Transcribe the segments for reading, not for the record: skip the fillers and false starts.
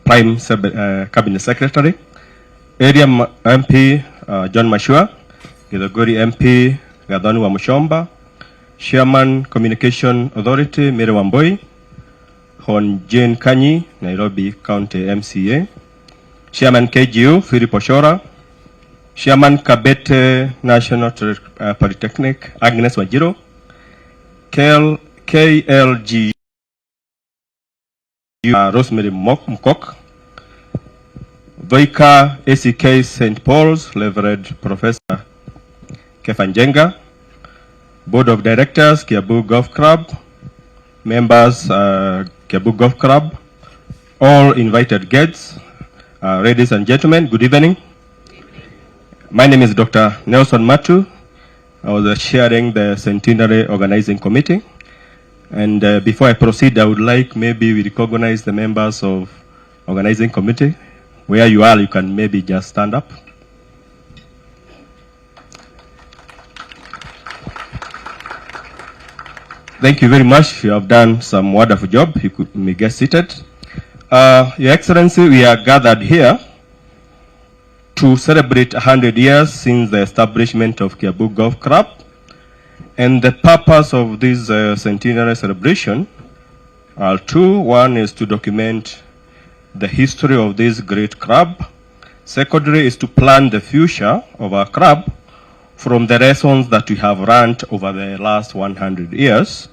Prime Cabinet Secretary, Area MP John Mashua, Githogori MP Gathoni Wamuchomba, Chairman Communication Authority Mary Wamboi, Hon Jane Kanyi, Nairobi County MCA, Chairman KGU Philip Oshora, Chairman Kabete National Polytechnic Agnes Wajiro, KLG Rosemary Mukok, Voika ACK St. Paul's Reverend Professor Kefanjenga, Board of Directors Kiambu Golf Club, members Kiambu Golf Club, all invited guests, ladies and gentlemen, good evening. My name is Dr. Nelson Matu. I was chairing the Centenary Organizing Committee. And before I proceed, I would like maybe we recognize the members of Organizing Committee. Where you are, you can maybe just stand up. Thank you very much. You have done some wonderful job. You may get seated. Your Excellency, we are gathered here to celebrate 100 years since the establishment of Kiambu Golf Club. And the purpose of this centenary celebration are two. One is to document the history of this great club. Secondly is to plan the future of our club from the lessons that we have learned over the last 100 years.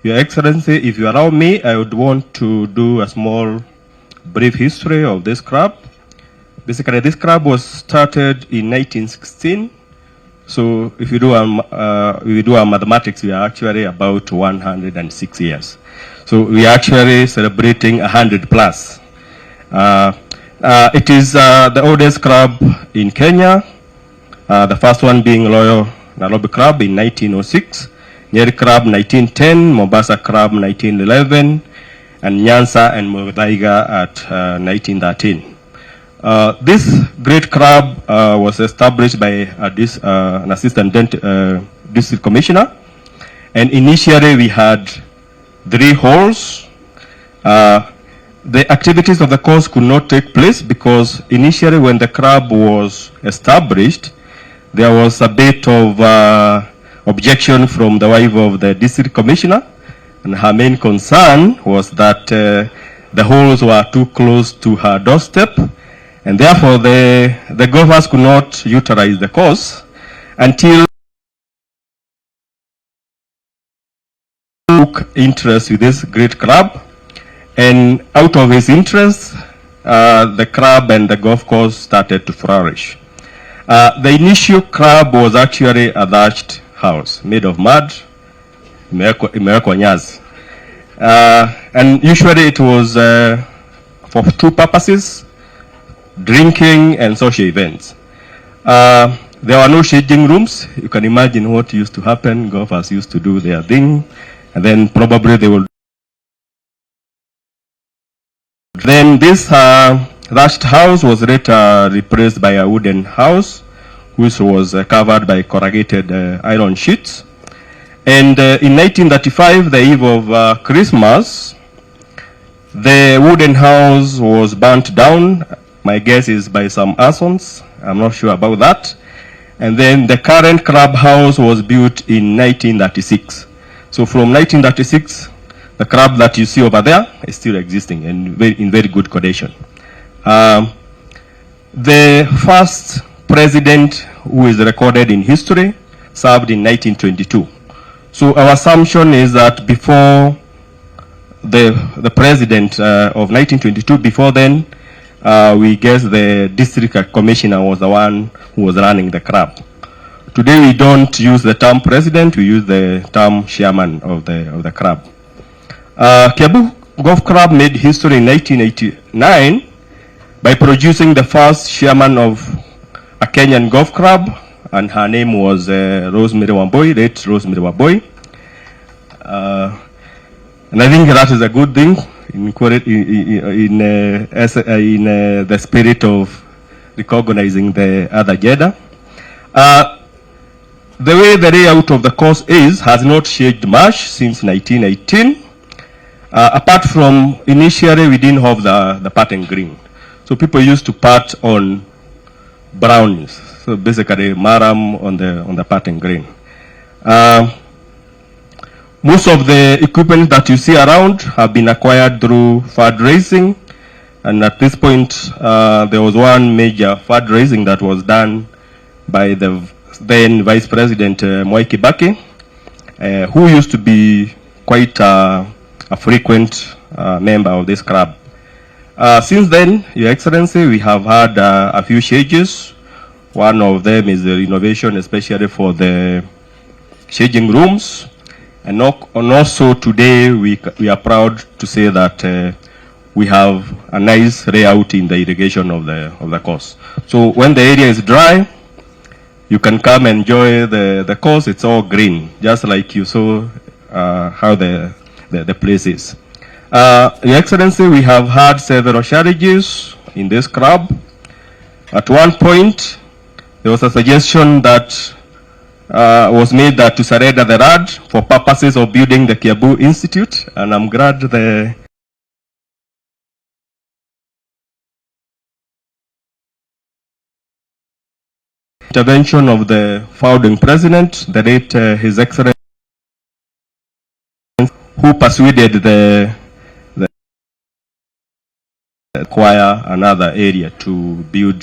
Your Excellency, if you allow me, I would want to do a small brief history of this club. Basically, this club was started in 1916. So if you do our mathematics, we are actually about 106 years. So we are actually celebrating 100 plus. It is the oldest club in Kenya, the first one being Royal Nairobi Club in 1906, Nyeri Club 1910, Mombasa Club 1911, and Nyanza and Muthaiga at 1913. This great club was established by an assistant district commissioner, and initially we had 3 halls. The activities of the course could not take place because initially when the club was established, there was a bit of objection from the wife of the district commissioner, and her main concern was that the halls were too close to her doorstep, and therefore the golfers could not utilize the course until took interest with this great club. And out of his interest, the club and the golf course started to flourish. The initial club was actually a thatched house made of mud, imewekwa nyasi. And usually it was for 2 purposes: drinking and social events. There were no changing rooms. You can imagine what used to happen. Golfers used to do their thing, and then probably they will. Then this thatched house was later replaced by a wooden house, which was covered by corrugated iron sheets. And in 1935, the eve of Christmas, the wooden house was burnt down. My guess is by some arsons. I'm not sure about that. And then the current clubhouse was built in 1936. So from 1936, the club that you see over there is still existing and in very good condition. The first president who is recorded in history served in 1922. So our assumption is that before the president of 1922, before then, we guess the district commissioner was the one who was running the club. Today we don't use the term president, we use the term chairman of the club. Kiambu Golf Club made history in 1989 by producing the first chairman of a Kenyan golf club, and her name was Rosemary Wamboi, late Rosemary Wamboi. And I think that is a good thing in the spirit of recognizing the other gender. The way the layout of the course has not changed much since 1918. Apart from initially we didn't have the pattern green. So people used to part on brownies. So basically maram on the pattern green. Most of the equipment that you see around have been acquired through fundraising. And at this point, there was one major fundraising that was done by the then Vice President Mwai Kibaki, who used to be quite a frequent member of this club. Since then, Your Excellency, we have had a few changes. One of them is the renovation, especially for the changing rooms. And also today, we are proud to say that we have a nice layout in the irrigation of the course. So when the area is dry, you can come and enjoy the course. It's all green, just like you saw how the place is. Your Excellency, we have had several challenges in this club. At one point, there was a suggestion that was made that to surrender the land for purposes of building the Kiambu Institute, and I'm glad the intervention of the founding president, the late His Excellency, who persuaded the acquire another area to build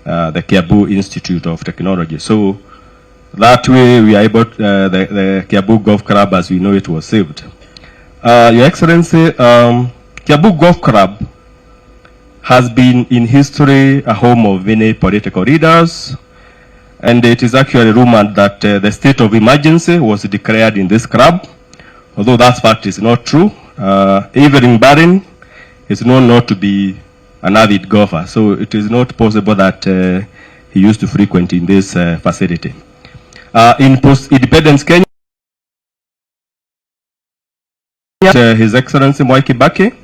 the Kiambu Institute of Technology. So that way we are able to, the Kiambu Golf Club as we know it was saved. Your Excellency, Kiambu Golf Club has been in history a home of many political leaders, and it is actually rumored that the state of emergency was declared in this club, although that fact is not true. Evelyn Barron is known not to be an avid golfer, so it is not possible that he used to frequent in this facility. In post-independence Kenya, His Excellency Mwai Kibaki,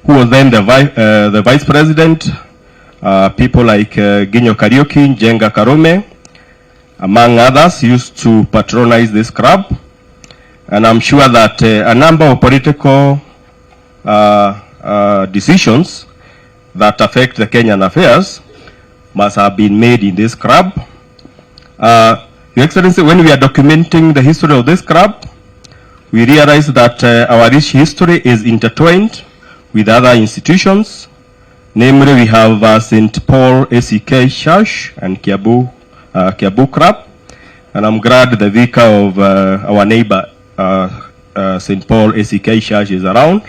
who was then the Vice President, people like Ginyo Kariuki, Njenga Karume, among others, used to patronize this club. And I'm sure that a number of political decisions that affect the Kenyan affairs must have been made in this club. Your Excellency, when we are documenting the history of this club, we realize that our rich history is intertwined with other institutions. Namely, we have St. Paul ACK Church and Kiambu Club. And I'm glad the vicar of our neighbor, St. Paul ACK Church, is around.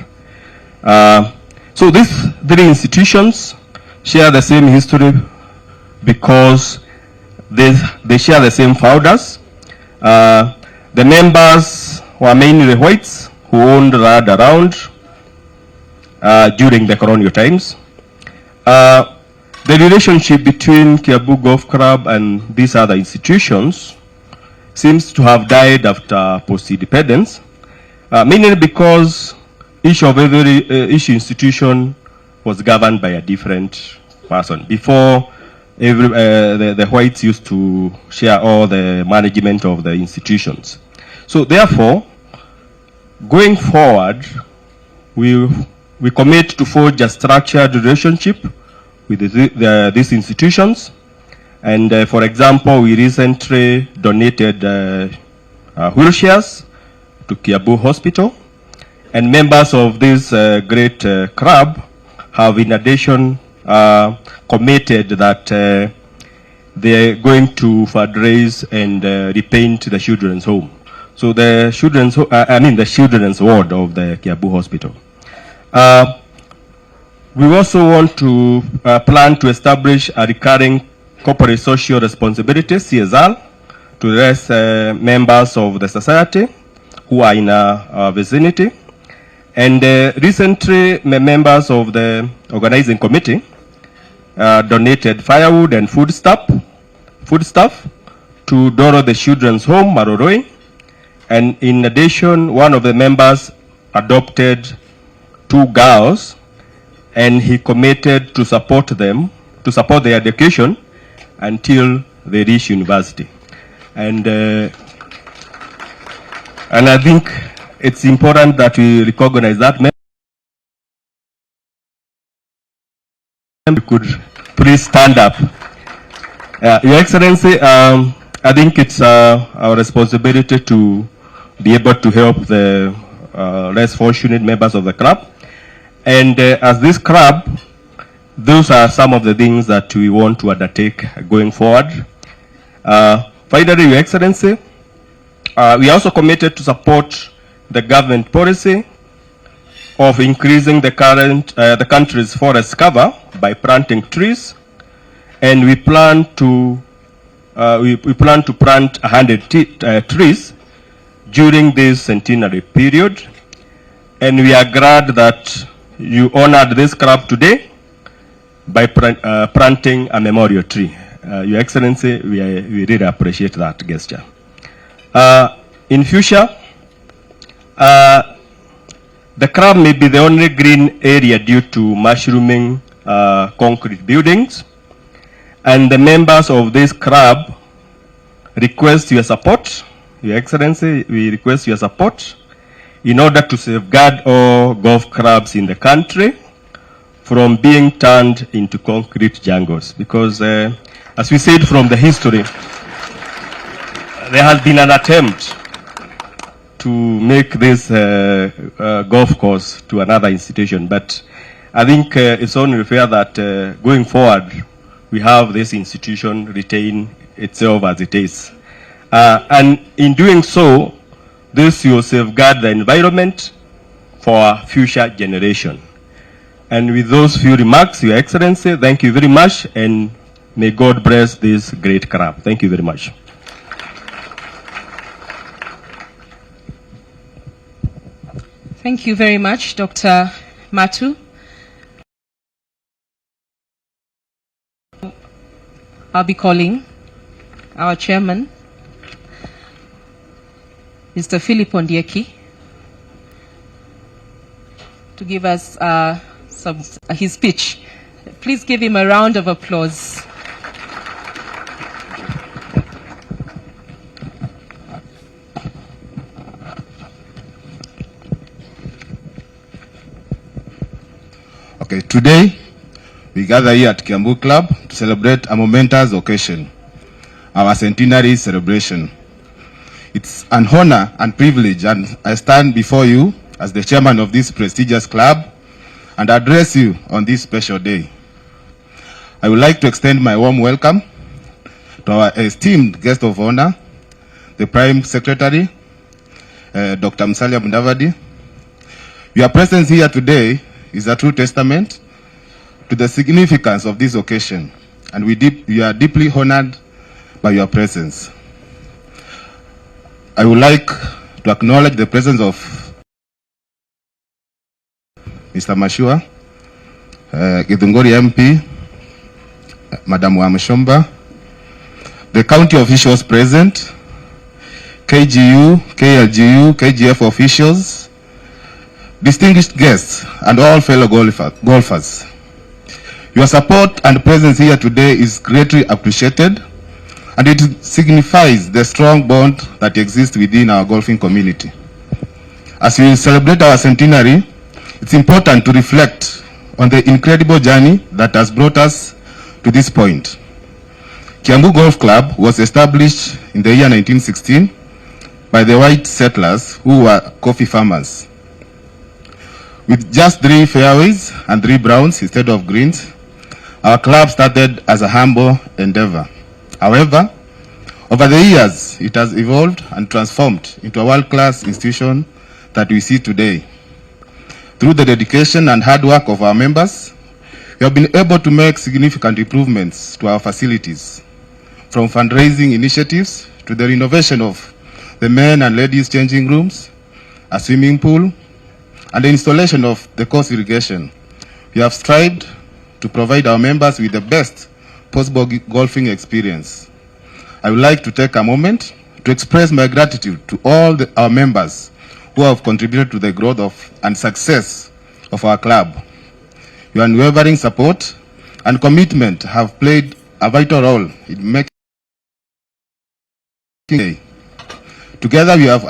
So these three institutions share the same history because they share the same founders. The members were mainly whites who owned land around during the colonial times. The relationship between Kiambu Golf Club and these other institutions seems to have died after post-independence, mainly because each institution was governed by a different person. Before, the whites used to share all the management of the institutions. So therefore, going forward, we commit to forge a structured relationship with these institutions. And for example, we recently donated wheelchairs to Kiambu Hospital. And members of this great club have in addition committed that they're going to fundraise and repaint the children's home. So the children's, the children's ward of the Kiambu Hospital. We also want to plan to establish a recurring corporate social responsibility, CSR, to address members of the society who are in our vicinity. And recently, members of the organizing committee donated firewood and foodstuff to Doro the Children's Home, Maroroi. And in addition, one of the members adopted 2 girls, and he committed to support them, to support their education until they reach university. And I think it's important that we recognize that. You could please stand up. Your Excellency, I think it's our responsibility to be able to help the less fortunate members of the club. And as this club, those are some of the things that we want to undertake going forward. Finally, Your Excellency, we are also committed to support the government policy of increasing the country's forest cover by planting trees, and we plan to plant 100 trees during this centenary period. And we are glad that you honored this club today by planting a memorial tree. Your Excellency, we really appreciate that gesture. In future, the club may be the only green area due to mushrooming concrete buildings, and the members of this club request your support. Your Excellency, we request your support in order to safeguard all golf clubs in the country from being turned into concrete jungles. Because as we said from the history, there has been an attempt to make this golf course to another institution. But I think it's only fair that going forward, we have this institution retain itself as it is. And in doing so, this will safeguard the environment for future generation. And with those few remarks, Your Excellency, thank you very much, and may God bless this great club. Thank you very much. Thank you very much, Dr. Matu. I'll be calling our chairman, Mr. Philip Ondieki, to give us his speech. Please give him a round of applause. Okay, today we gather here at Kiambu Club to celebrate a momentous occasion, our centenary celebration. It's an honor and privilege, and I stand before you as the chairman of this prestigious club and address you on this special day. I would like to extend my warm welcome to our esteemed guest of honor, the Prime Secretary, Dr. Musalia Mudavadi. Your presence here today is a true testament to the significance of this occasion, and we are deeply honored by your presence. I would like to acknowledge the presence of Mr. Mashua, Githunguri MP, Madam Wamshomba, the county officials present, KGU, KLGU, KGF officials, distinguished guests, and all fellow golfers. Your support and presence here today is greatly appreciated, and it signifies the strong bond that exists within our golfing community. As we celebrate our centenary, it's important to reflect on the incredible journey that has brought us to this point. Kiambu Golf Club was established in the year 1916 by the white settlers who were coffee farmers. With just 3 fairways and 3 browns instead of greens, our club started as a humble endeavor. However, over the years, it has evolved and transformed into a world-class institution that we see today. Through the dedication and hard work of our members, we have been able to make significant improvements to our facilities, from fundraising initiatives to the renovation of the men and ladies changing rooms, a swimming pool, and the installation of the course irrigation. We have strived to provide our members with the best possible golfing experience. I would like to take a moment to express my gratitude to all our members who have contributed to the growth and success of our club. Your unwavering support and commitment have played a vital role in making it. Together we have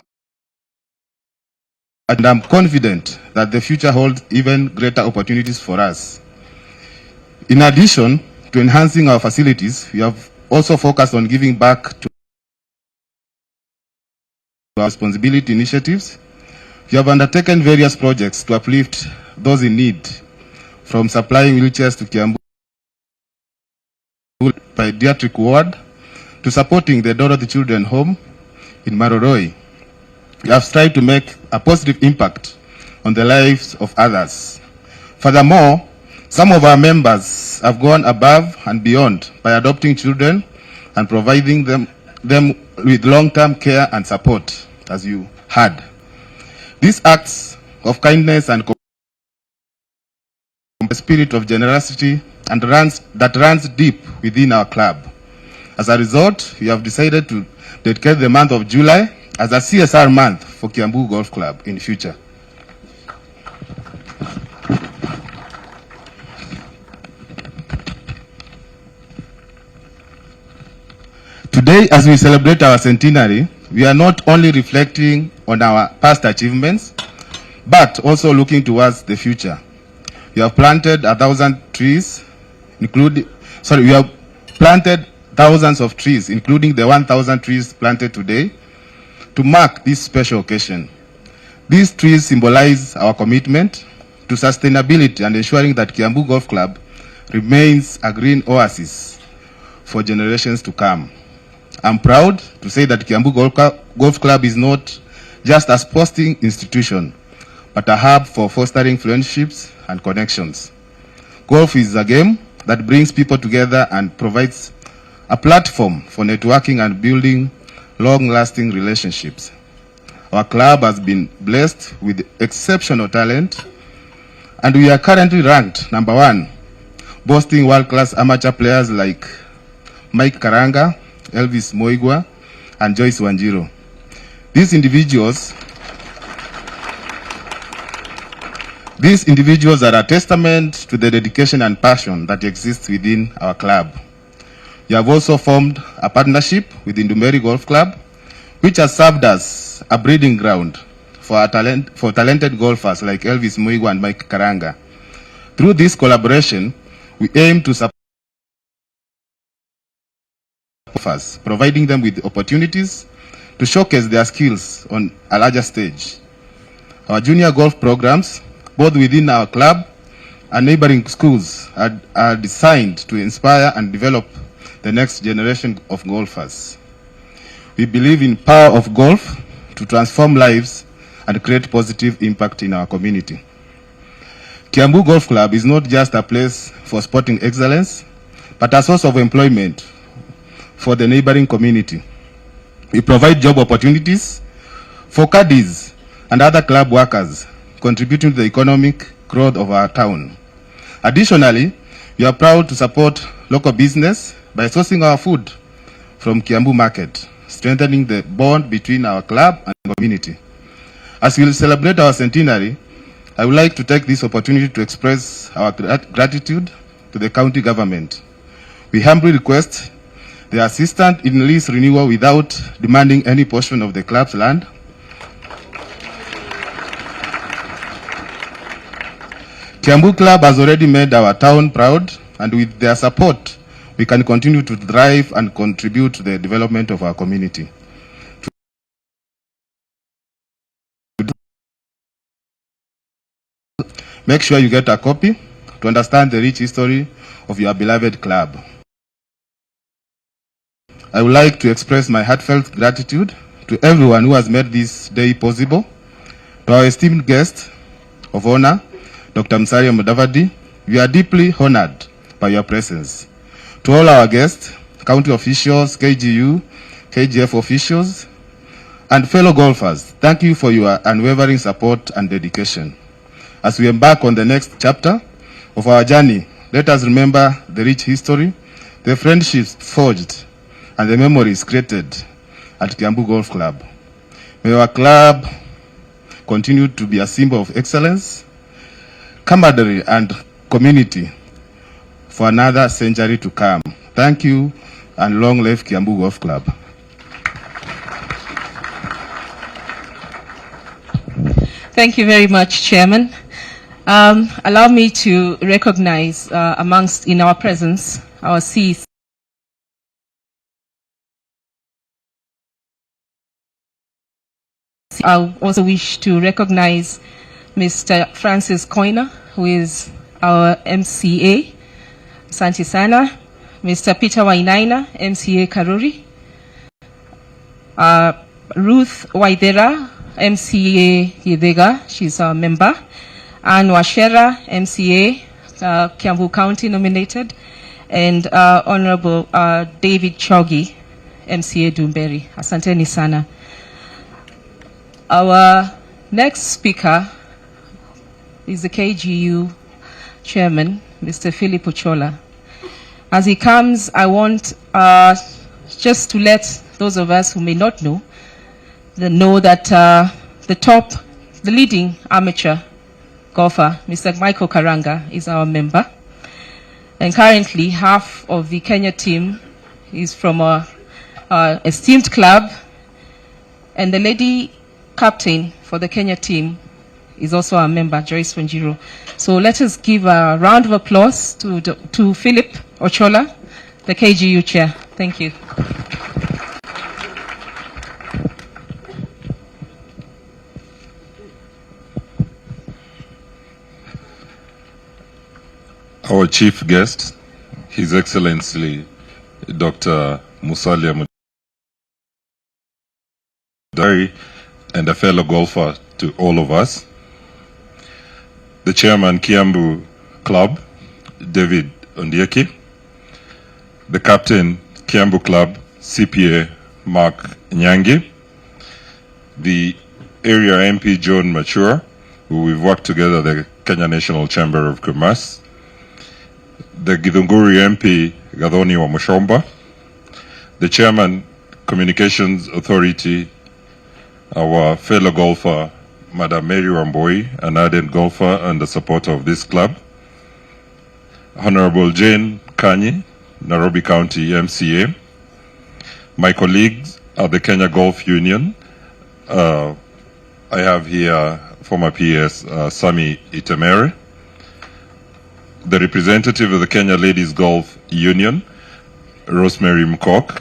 and I'm confident that the future holds even greater opportunities for us. In addition to enhancing our facilities, we have also focused on giving back to our responsibility initiatives. We have undertaken various projects to uplift those in need, from supplying wheelchairs to Kiambu Pediatric Ward to supporting the Dorothy Children Home in Maroroi. We have tried to make a positive impact on the lives of others. Furthermore, some of our members have gone above and beyond by adopting children and providing them with long-term care and support, as you heard. These acts of kindness and a spirit of generosity and that runs deep within our club. As a result, we have decided to dedicate the month of July as a CSR month for Kiambu Golf Club in future. Today, as we celebrate our centenary, we are not only reflecting on our past achievements, but also looking towards the future. We have planted 1,000 trees, we have planted thousands of trees, including the 1,000 trees planted today, to mark this special occasion. These trees symbolize our commitment to sustainability and ensuring that Kiambu Golf Club remains a green oasis for generations to come. I'm proud to say that Kiambu Golf Club is not just a sporting institution, but a hub for fostering friendships and connections. Golf is a game that brings people together and provides a platform for networking and building long-lasting relationships. Our club has been blessed with exceptional talent, and we are currently ranked number 1, boasting world-class amateur players like Mike Karanga, Elvis Moigwa, and Joyce Wanjiro. These individuals are a testament to the dedication and passion that exists within our club. We have also formed a partnership with Indumeri Golf Club, which has served as a breeding ground for talented golfers like Elvis Moigwa and Mike Karanga. Through this collaboration, we aim to support golfers, providing them with opportunities to showcase their skills on a larger stage. Our junior golf programs, both within our club and neighboring schools, are designed to inspire and develop the next generation of golfers. We believe in the power of golf to transform lives and create positive impact in our community. Kiambu Golf Club is not just a place for sporting excellence, but a source of employment for the neighboring community. We provide job opportunities for caddies and other club workers, contributing to the economic growth of our town. Additionally, we are proud to support local business by sourcing our food from Kiambu Market, strengthening the bond between our club and community. As we will celebrate our centenary, I would like to take this opportunity to express our gratitude to the county government. We humbly request the assistance in lease renewal without demanding any portion of the club's land. Kiambu Club has already made our town proud, and with their support, we can continue to thrive and contribute to the development of our community. Make sure you get a copy to understand the rich history of your beloved club. I would like to express my heartfelt gratitude to everyone who has made this day possible. To our esteemed guest of honor, Dr. Musalia Mudavadi, we are deeply honored by your presence. To all our guests, county officials, KGU, KGF officials, and fellow golfers, thank you for your unwavering support and dedication. As we embark on the next chapter of our journey, let us remember the rich history, the friendships forged, and the memories created at Kiambu Golf Club. May our club continue to be a symbol of excellence, camaraderie, and community for another century to come. Thank you, and long live Kiambu Golf Club. Thank you very much, Chairman. Allow me to recognize in our presence, our CEC. I also wish to recognize Mr. Francis Koina, who is our MCA, Asante Sana, Mr. Peter Wainaina, MCA Karuri, Ruth Waidera, MCA Yedega, she's our member, Anne Washera, MCA, Kiambu County nominated, and Honorable David Chogi, MCA Dumberi. Asanteni sana. Our next speaker is the KGU chairman, Mr. Philip Ochola. As he comes, I want just to let those of us who may not know that the leading amateur golfer, Mr. Michael Karanga, is our member. And currently, half of the Kenya team is from our esteemed club. And the lady captain for the Kenya team is also our member, Joyce Wanjiru. So let us give a round of applause to Philip Ochola, the KGU chair. Thank you. Our chief guest, His Excellency Dr. Musalia Mudavadi, and a fellow golfer to all of us, the chairman Kiambu Club, David Ondieki, the captain Kiambu Club, CPA Mark Nyangi, the area MP John Machua, who we've worked together, the Kenya National Chamber of Commerce, the Githunguri MP Gathoni Wamushomba, the chairman Communications Authority, our fellow golfer Madam Mary Wamboi, an ardent golfer and a supporter of this club, Honorable Jane Kanyi, Nairobi County MCA, my colleagues at the Kenya Golf Union. I have here former PS Sami Itemere, the representative of the Kenya Ladies Golf Union, Rosemary Mkok,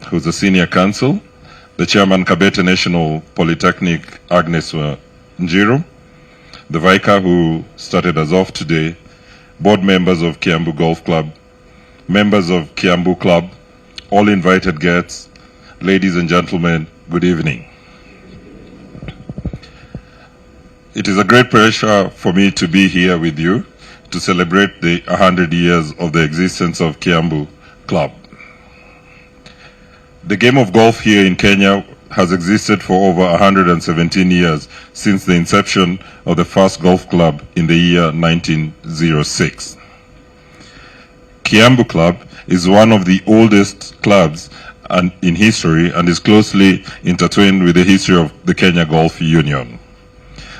who's a senior counsel, the chairman Kabete National Polytechnic, Agnes Njiro, the Vicar who started us off today, board members of Kiambu Golf Club, members of Kiambu Club, all invited guests, ladies and gentlemen, good evening. It is a great pleasure for me to be here with you to celebrate the 100 years of the existence of Kiambu Club. The game of golf here in Kenya has existed for over 117 years since the inception of the first golf club in the year 1906. Kiambu Club is one of the oldest clubs in history and is closely intertwined with the history of the Kenya Golf Union.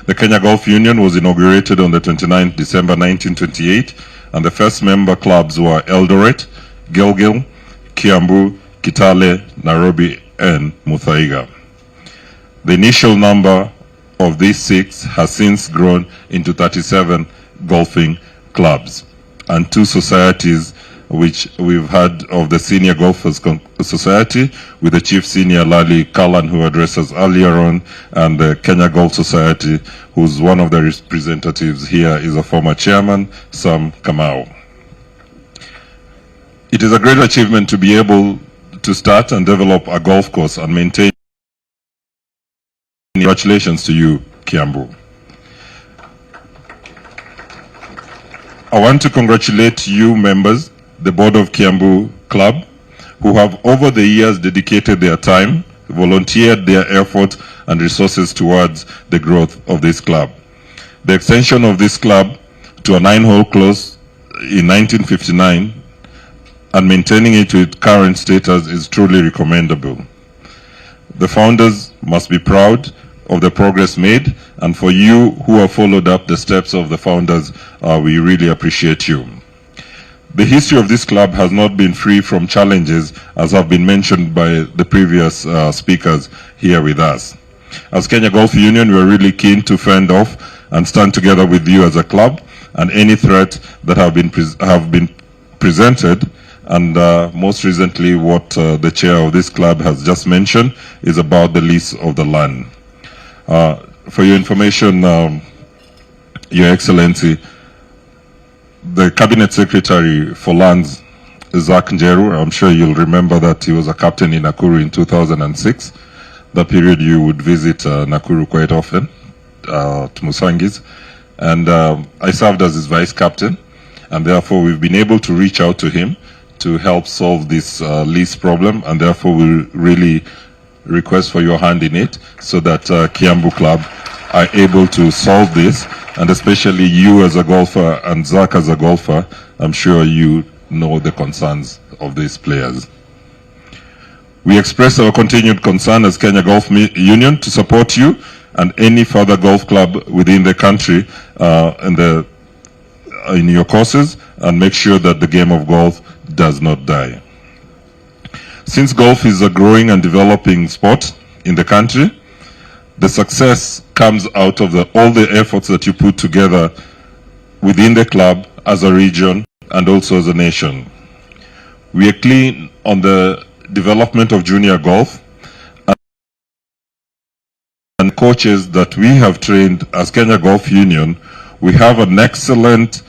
The Kenya Golf Union was inaugurated on the 29th December 1928, and the first member clubs were Eldoret, Gilgil, Kiambu, Kitale, Nairobi, and Muthaiga. The initial number of these 6 has since grown into 37 golfing clubs and 2 societies, which we've had of the Senior Golfers Society with the Chief Senior Lali Kalan, who addressed us earlier on, and the Kenya Golf Society, who's one of the representatives here is a former chairman, Sam Kamau. It is a great achievement to be able to start and develop a golf course and maintain. Congratulations to you, Kiambu. I want to congratulate you members, the board of Kiambu Club, who have over the years dedicated their time, volunteered their effort and resources towards the growth of this club. The extension of this club to a 9-hole course in 1959 and maintaining it to its current status is truly commendable. The founders must be proud of the progress made, and for you who have followed up the steps of the founders, we really appreciate you. The history of this club has not been free from challenges, as have been mentioned by the previous speakers here with us. As Kenya Golf Union, we are really keen to fend off and stand together with you as a club, and any threat that have been presented, and most recently what the chair of this club has just mentioned is about the lease of the land. For your information, Your Excellency, the Cabinet Secretary for Lands, Zach Njeru, I'm sure you'll remember that he was a captain in Nakuru in 2006. The period you would visit Nakuru quite often, to Musangis. And I served as his vice captain, and therefore we've been able to reach out to him to help solve this lease problem, and therefore we really request for your hand in it so that Kiambu Club are able to solve this, and especially you as a golfer and Zach as a golfer, I'm sure you know the concerns of these players. We express our continued concern as Kenya Golf Union to support you and any further golf club within the country in your courses, and make sure that the game of golf does not die. Since golf is a growing and developing sport in the country, the success comes out of all the efforts that you put together within the club, as a region, and also as a nation. We are keen on the development of junior golf, and coaches that we have trained as Kenya Golf Union. We have an excellent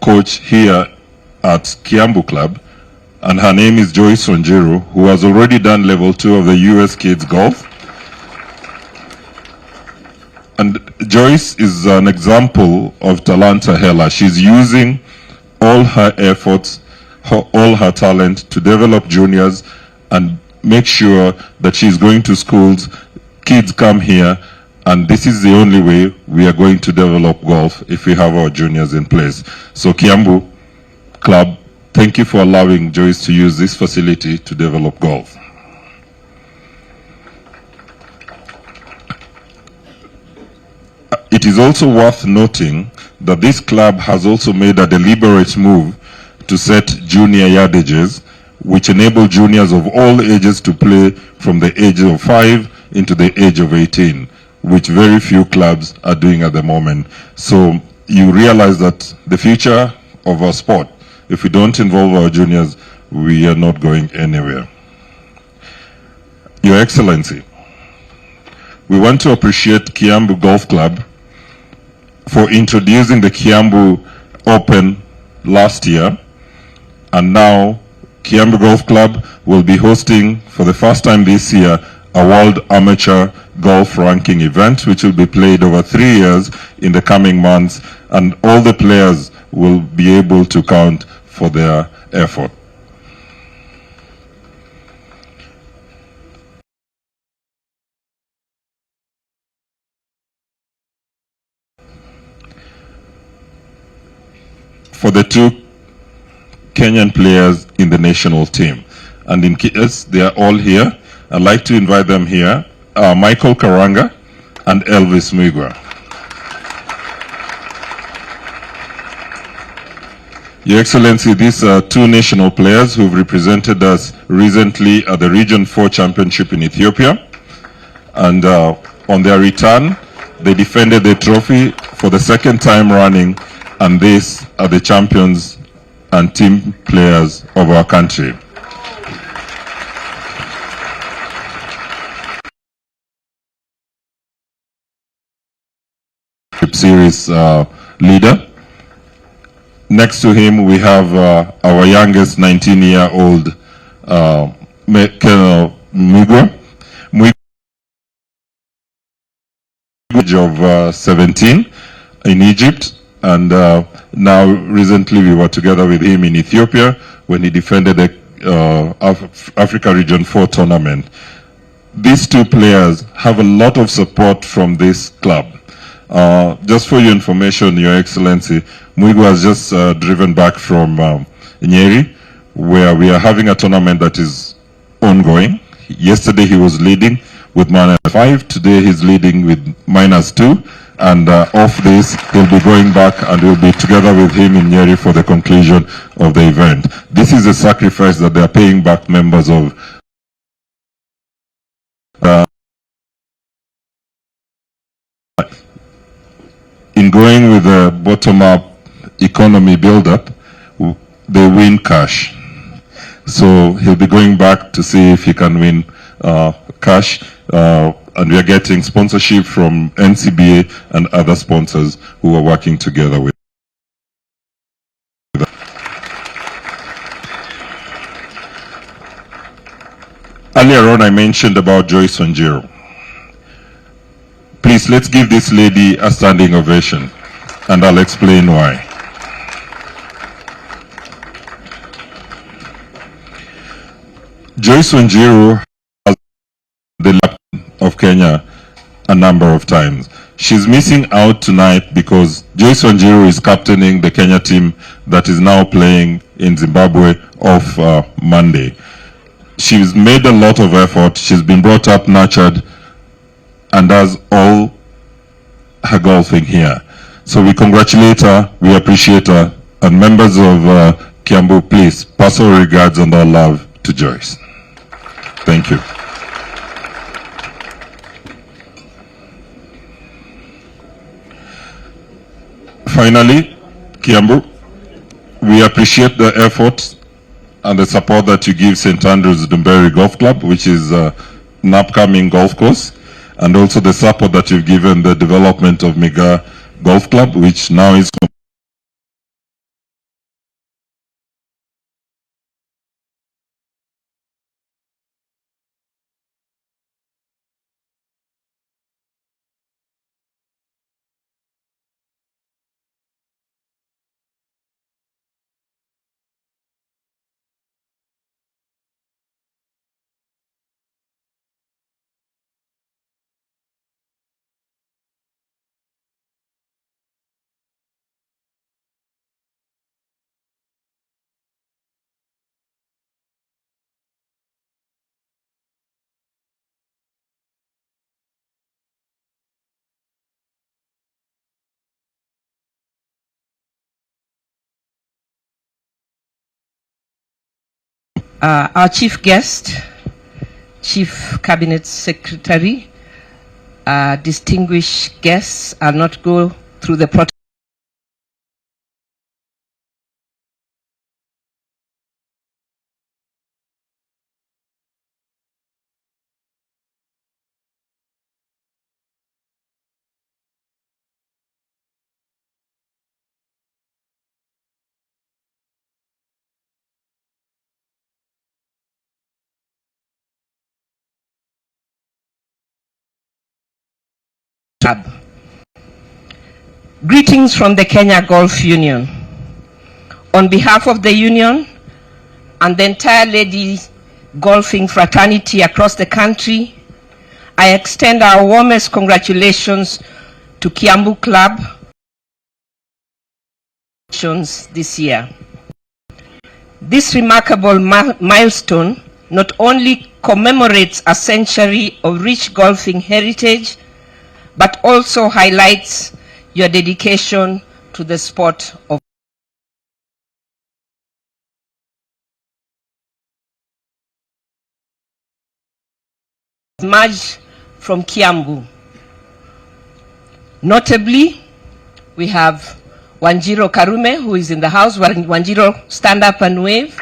coach here at Kiambu Club, and her name is Joyce Onjiru, who has already done level 2 of the US Kids Golf. And Joyce is an example of Talanta Hela. She's using all her efforts, all her talent to develop juniors and make sure that she's going to schools, kids come here, and this is the only way we are going to develop golf, if we have our juniors in place. So Kiambu Club, thank you for allowing Joyce to use this facility to develop golf. It is also worth noting that this club has also made a deliberate move to set junior yardages, which enable juniors of all ages to play from the age of 5 into the age of 18, which very few clubs are doing at the moment. So you realize that the future of our sport, if we don't involve our juniors, we are not going anywhere. Your Excellency, we want to appreciate Kiambu Golf Club for introducing the Kiambu Open last year, and now Kiambu Golf Club will be hosting for the first time this year a World Amateur Golf Ranking event, which will be played over 3 years in the coming months, and all the players will be able to count for their effort. For the 2 Kenyan players in the national team, and in case they are all here, I'd like to invite them here, Michael Karanga and Elvis Mwigwa. Your Excellency, these are 2 national players who've represented us recently at the Region 4 Championship in Ethiopia, and on their return, they defended the trophy for the 2nd time running, and these are the champions and team players of our country. Series leader. Next to him, we have our youngest 19-year-old Colonel Mwigwa. Of 17 in Egypt, and now recently we were together with him in Ethiopia when he defended the Africa Region 4 tournament. These 2 players have a lot of support from this club. Just for your information, Your Excellency, Mwigwa has just driven back from Nyeri, where we are having a tournament that is ongoing. Yesterday he was leading with -5. Today he's leading with -2. And off this, he'll be going back, and we'll be together with him in Nyeri for the conclusion of the event. This is a sacrifice that they're paying back members of going with a bottom-up economy build-up, they win cash. So he'll be going back to see if he can win cash. And we are getting sponsorship from NCBA and other sponsors who are working together with. Earlier on, I mentioned about Joyce Wanjiru. Please, let's give this lady a standing ovation, and I'll explain why. Joyce Wanjiru has the lap of Kenya a number of times. She's missing out tonight because Joyce Wanjiru is captaining the Kenya team that is now playing in Zimbabwe off Monday. She's made a lot of effort. She's been brought up, nurtured, and does all her golfing here. So we congratulate her, we appreciate her, and members of Kiambu, please pass our regards and our love to Joyce. Thank you. Finally, Kiambu, we appreciate the effort and the support that you give St. Andrews Dumberi Golf Club, which is an upcoming golf course, and also the support that you've given the development of Migaa Golf Club, which now is our chief guest, Chief Cabinet Secretary, distinguished guests, I'll not go through the protocol. Greetings from the Kenya Golf Union. On behalf of the union and the entire ladies golfing fraternity across the country, I extend our warmest congratulations to Kiambu Club this year. This remarkable milestone not only commemorates a century of rich golfing heritage, but also highlights your dedication to the sport of emerged from Kiambu. Notably, we have Wanjiru Karume, who is in the house. Wanjiru, stand up and wave.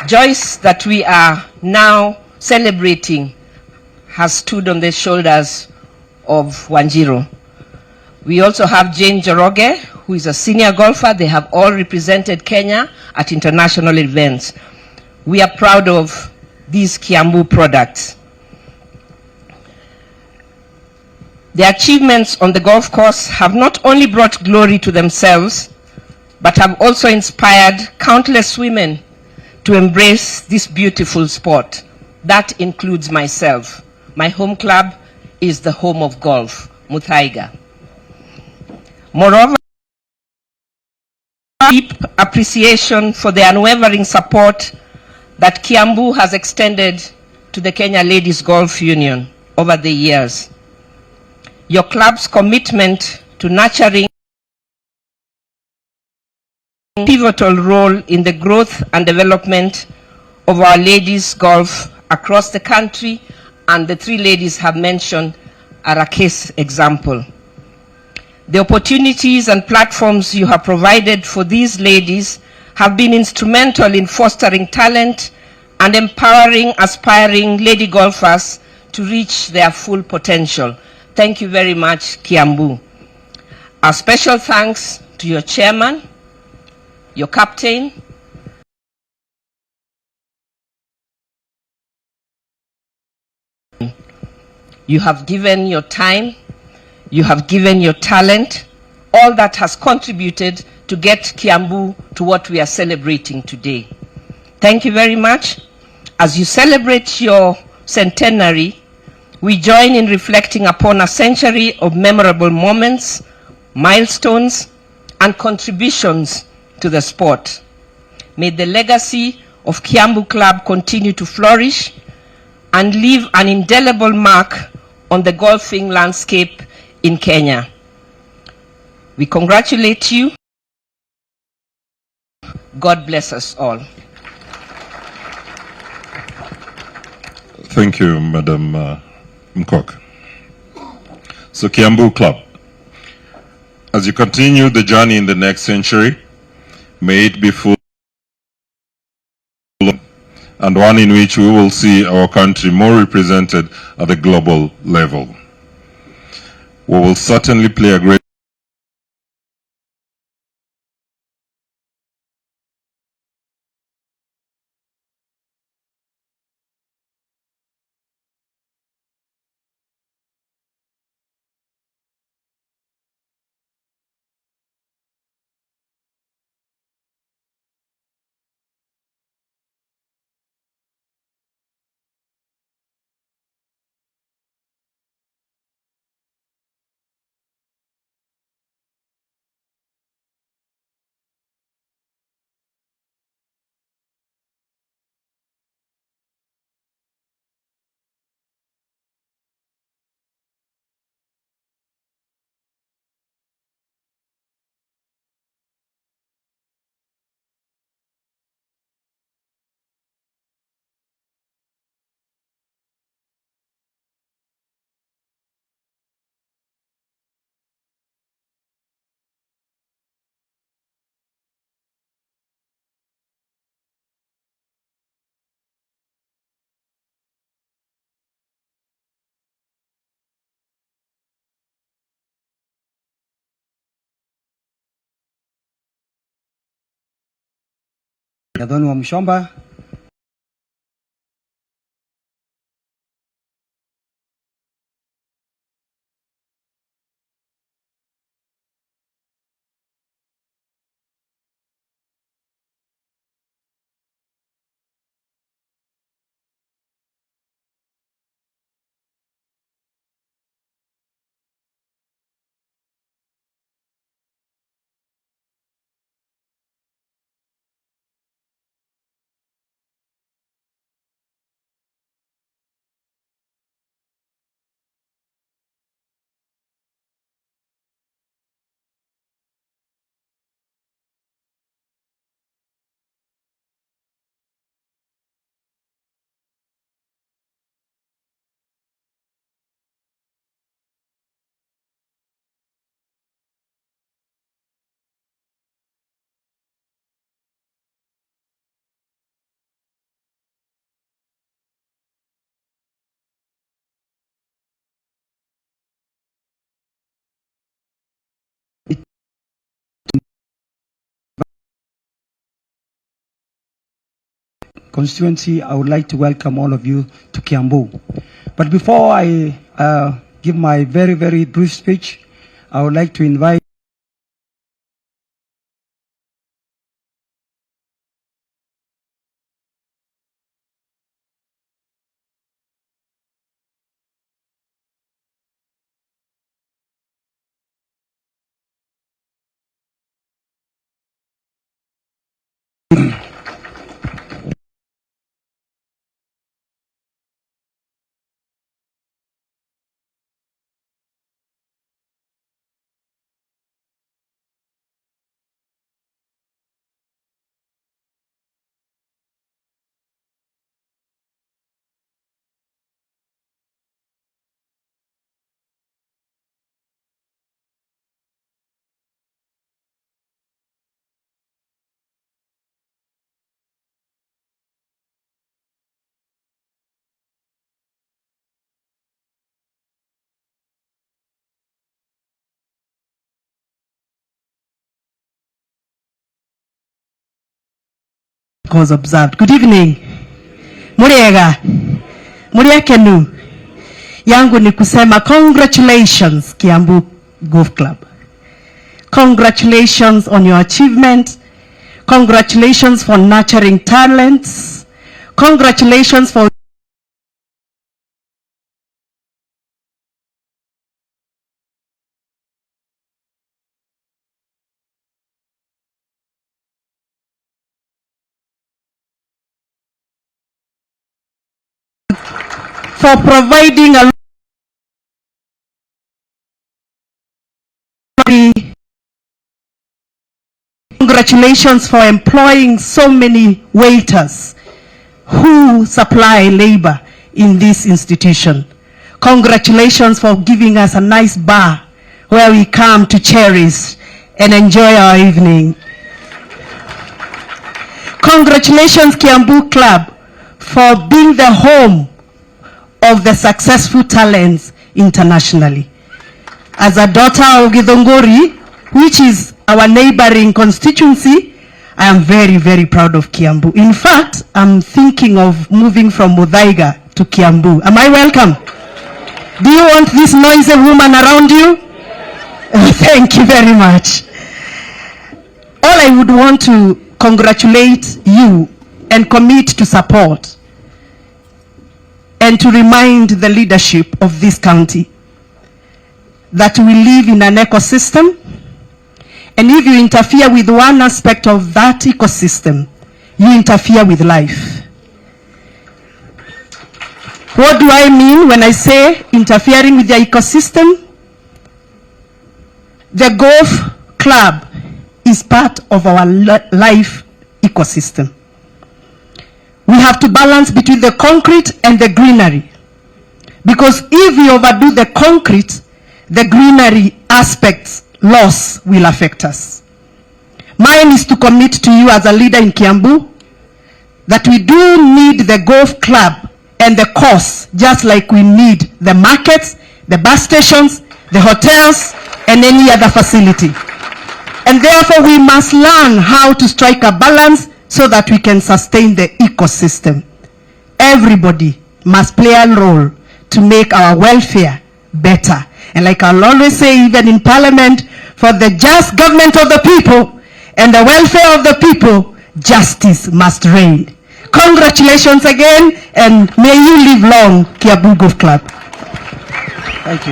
Joyce, that we are now celebrating, has stood on the shoulders of Wanjiru. We also have Jane Joroge, who is a senior golfer. They have all represented Kenya at international events. We are proud of these Kiambu products. The achievements on the golf course have not only brought glory to themselves, but have also inspired countless women to embrace this beautiful sport. That includes myself. My home club is the home of golf, Muthaiga. Moreover, deep appreciation for the unwavering support that Kiambu has extended to the Kenya Ladies Golf Union over the years. Your club's commitment to nurturing a pivotal role in the growth and development of our ladies golf across the country, and the three ladies have mentioned, are a case example. The opportunities and platforms you have provided for these ladies have been instrumental in fostering talent and empowering aspiring lady golfers to reach their full potential. Thank you very much, Kiambu. Our special thanks to your chairman, your captain, you have given your time, you have given your talent, all that has contributed to get Kiambu to what we are celebrating today. Thank you very much. As you celebrate your centenary, we join in reflecting upon a century of memorable moments, milestones, and contributions to the sport. May the legacy of Kiambu Club continue to flourish and leave an indelible mark on the golfing landscape in Kenya. We congratulate you. God bless us all. Thank you, Madam Mkok. So, Kiambu Club, as you continue the journey in the next century, may it be full and one in which we will see our country more represented at the global level. We will certainly play a great Gadhoni wa Mshomba. Constituency, I would like to welcome all of you to Kiambu. But before I give my very, very brief speech, I would like to invite protocols observed. Good evening. Muriega. Muriekenu. Yangu ni kusema congratulations Kiambu Golf Club. Congratulations on your achievement. Congratulations for nurturing talents. Congratulations for providing a congratulations for employing so many waiters who supply labor in this institution. Congratulations for giving us a nice bar where we come to cherish and enjoy our evening. Congratulations Kiambu Club for being the home of the successful talents internationally. As a daughter of Githunguri, which is our neighboring constituency, I am very, very proud of Kiambu. In fact, I'm thinking of moving from Muthaiga to Kiambu. Am I welcome? Do you want this noisy woman around you? Thank you very much. All I would want to congratulate you and commit to support and to remind the leadership of this county that we live in an ecosystem, and if you interfere with one aspect of that ecosystem, you interfere with life. What do I mean when I say interfering with the ecosystem? The golf club is part of our life ecosystem. We have to balance between the concrete and the greenery. Because if we overdo the concrete, the greenery aspects loss will affect us. Mine is to commit to you as a leader in Kiambu that we do need the golf club and the course just like we need the markets, the bus stations, the hotels, and any other facility. And therefore we must learn how to strike a balance so that we can sustain the ecosystem. Everybody must play a role to make our welfare better. And like I'll always say, even in Parliament, for the just government of the people and the welfare of the people, justice must reign. Congratulations again, and may you live long, Kiambu Golf Club.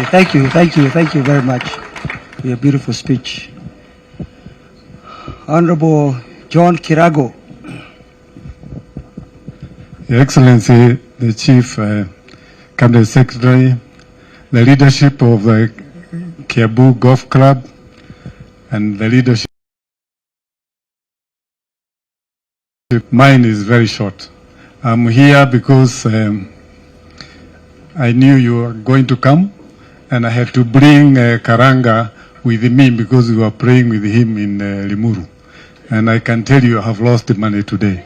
Thank you very much for your beautiful speech. Honorable John Kirago. Your Excellency, the Chief Cabinet Secretary, the leadership of the Kiambu Golf Club, and the leadership. Mine is very short. I'm here because I knew you were going to come, and I had to bring Karanga with me because we were praying with him in Limuru. And I can tell you I have lost the money today.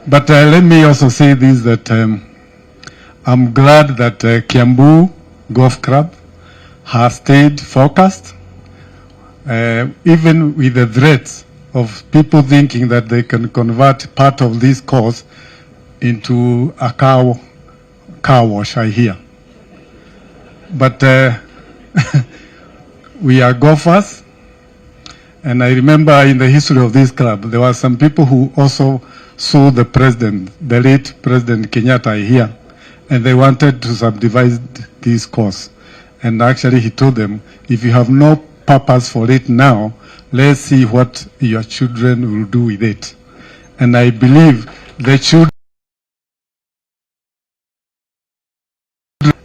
But let me also say this, that I'm glad that Kiambu Golf Club has stayed focused, even with the threats of people thinking that they can convert part of this course into a car wash, I hear. But we are golfers, and I remember in the history of this club, there were some people who also saw the president, the late President Kenyatta here, and they wanted to subdivide this course. And actually he told them, if you have no purpose for it now, let's see what your children will do with it. And I believe the children,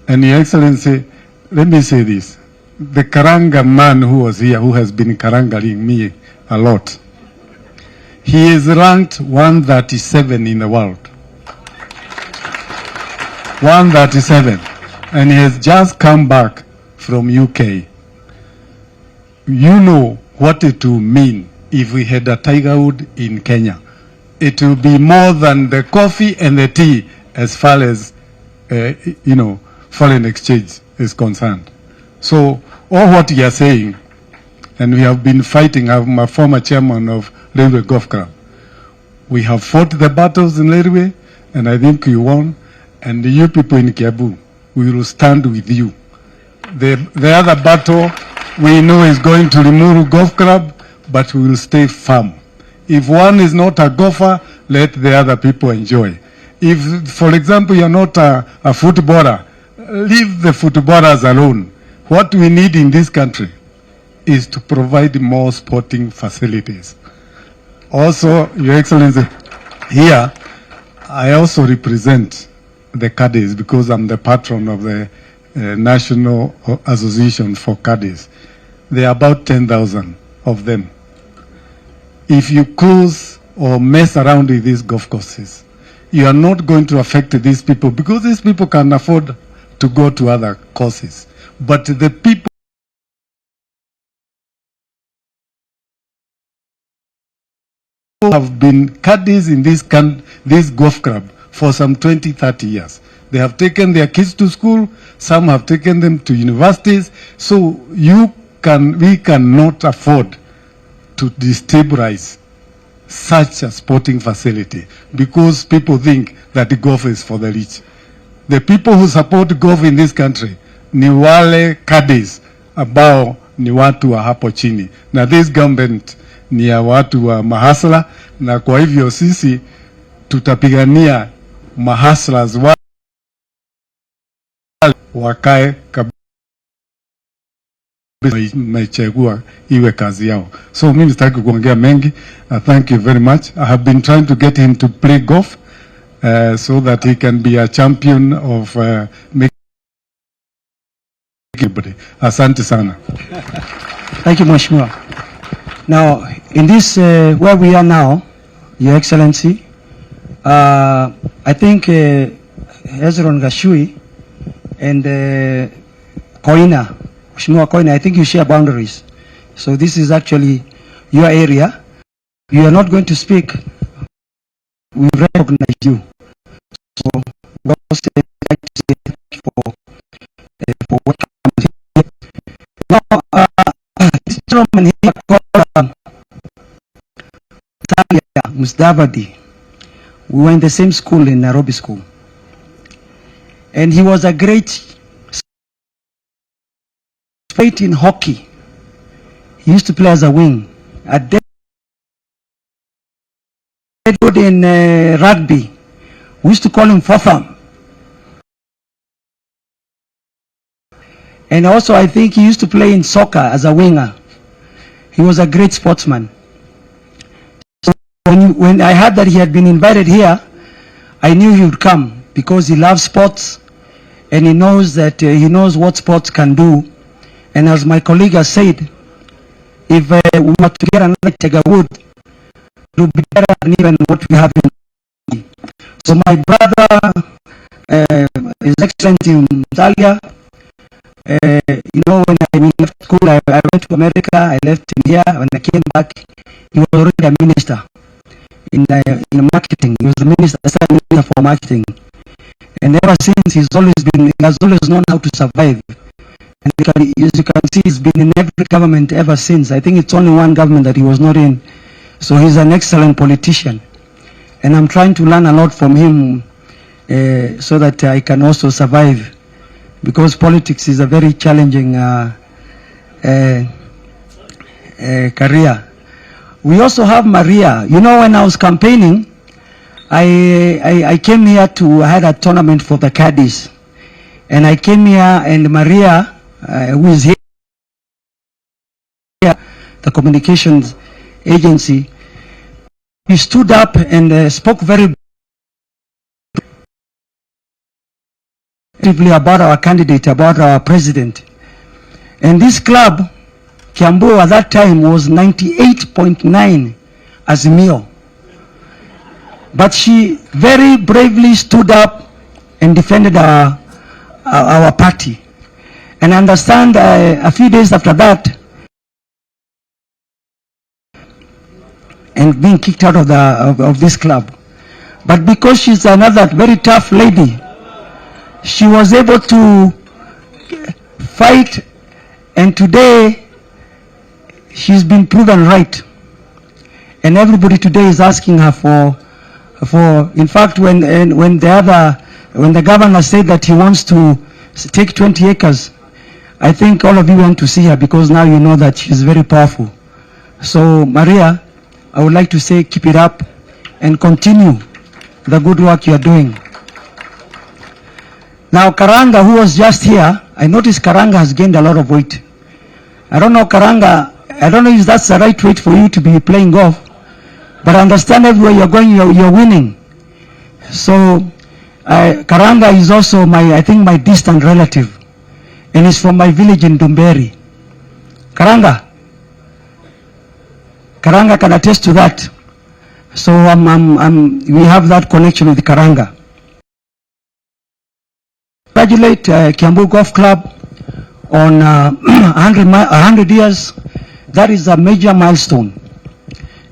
and Your Excellency, let me say this, the Karanga man who was here, who has been karangaling me a lot, he is ranked 137 in the world. 137. And he has just come back from UK. You know what it will mean if we had a Tiger Wood in Kenya. It will be more than the coffee and the tea as far as, foreign exchange is concerned. So all what you are saying, and we have been fighting, I'm a former chairman of Railway Golf Club. We have fought the battles in Lerwe, and I think you won. And you people in Kiambu, we will stand with you. The other battle we know is going to Limuru Golf Club, but we will stay firm. If one is not a golfer, let the other people enjoy. If, for example, you're not a footballer, leave the footballers alone. What we need in this country is to provide more sporting facilities. Also, Your Excellency, here, I also represent the caddies because I'm the patron of the National Association for Caddies. There are about 10,000 of them. If you close or mess around with these golf courses, you are not going to affect these people because these people can afford to go to other courses. But the people who have been caddies in this golf club for some 20, 30 years. They have taken their kids to school, some have taken them to universities, so we cannot afford to destabilize such a sporting facility because people think that the golf is for the rich. The people who support golf in this country ni wale caddies ambao ni watu wa hapo chini, na this government ni ya watu wa mahasla, na kwa hivyo sisi tutapigania mahaslas wakae kabisa mechagua iwe kazi yao. So mimi sitaki kuongea mengi. Thank you very much. I have been trying to get him to play golf so that he can be a champion of making everybody. Asante sana. Thank you, Mheshimiwa. Now, in this, where we are now, Your Excellency, I think Hezron Gashui and Koina, Mheshimiwa Koina, I think you share boundaries. So this is actually your area. You are not going to speak. We recognize you. So we also like to say thank you for welcoming here. Now, this gentleman here called Talia Musdavadi. We were in the same school in Nairobi School. And he was a great in hockey. He used to play as a wing. At Deadwood in rugby, we used to call him Fotham. And also I think he used to play in soccer as a winger. He was a great sportsman. So when I heard that he had been invited here, I knew he would come because he loves sports and he knows that he knows what sports can do. And as my colleague has said, if we were to get another Tiger Woods, it would be better than even what we have in. So my brother, His Excellency Musalia, you know, when I left school, I went to America, I left him here. When I came back, he was already a minister in marketing. He was the minister for marketing. And ever since, he has always known how to survive. And as you can see, he's been in every government ever since. I think it's only one government that he was not in. So he's an excellent politician. And I'm trying to learn a lot from him so that I can also survive. Because politics is a very challenging career. We also have Maria. You know, when I was campaigning, I came here I had a tournament for the caddies. And I came here and Maria, who is here, the communications agency, he stood up and spoke very briefly about our candidate, about our president. And this club, Kiambu at that time was 98.9 Azimio. But she very bravely stood up and defended our party. And I understand a few days after that, and being kicked out of this club. But because she's another very tough lady, she was able to fight, and today she's been proven right. And everybody today is asking her for in fact, when the governor said that he wants to take 20 acres, I think all of you went to see her because now you know that she's very powerful. So Maria, I would like to say keep it up and continue the good work you are doing. Now Karanga, who was just here, I noticed Karanga has gained a lot of weight. I don't know, Karanga, I don't know if that's the right weight for you to be playing golf, but I understand everywhere you're going, you're winning. So Karanga is also I think my distant relative, and he's from my village in Dumberi. Karanga can attest to that. So we have that connection with Karanga. Congratulate Kiambu Golf Club on 100 years. That is a major milestone,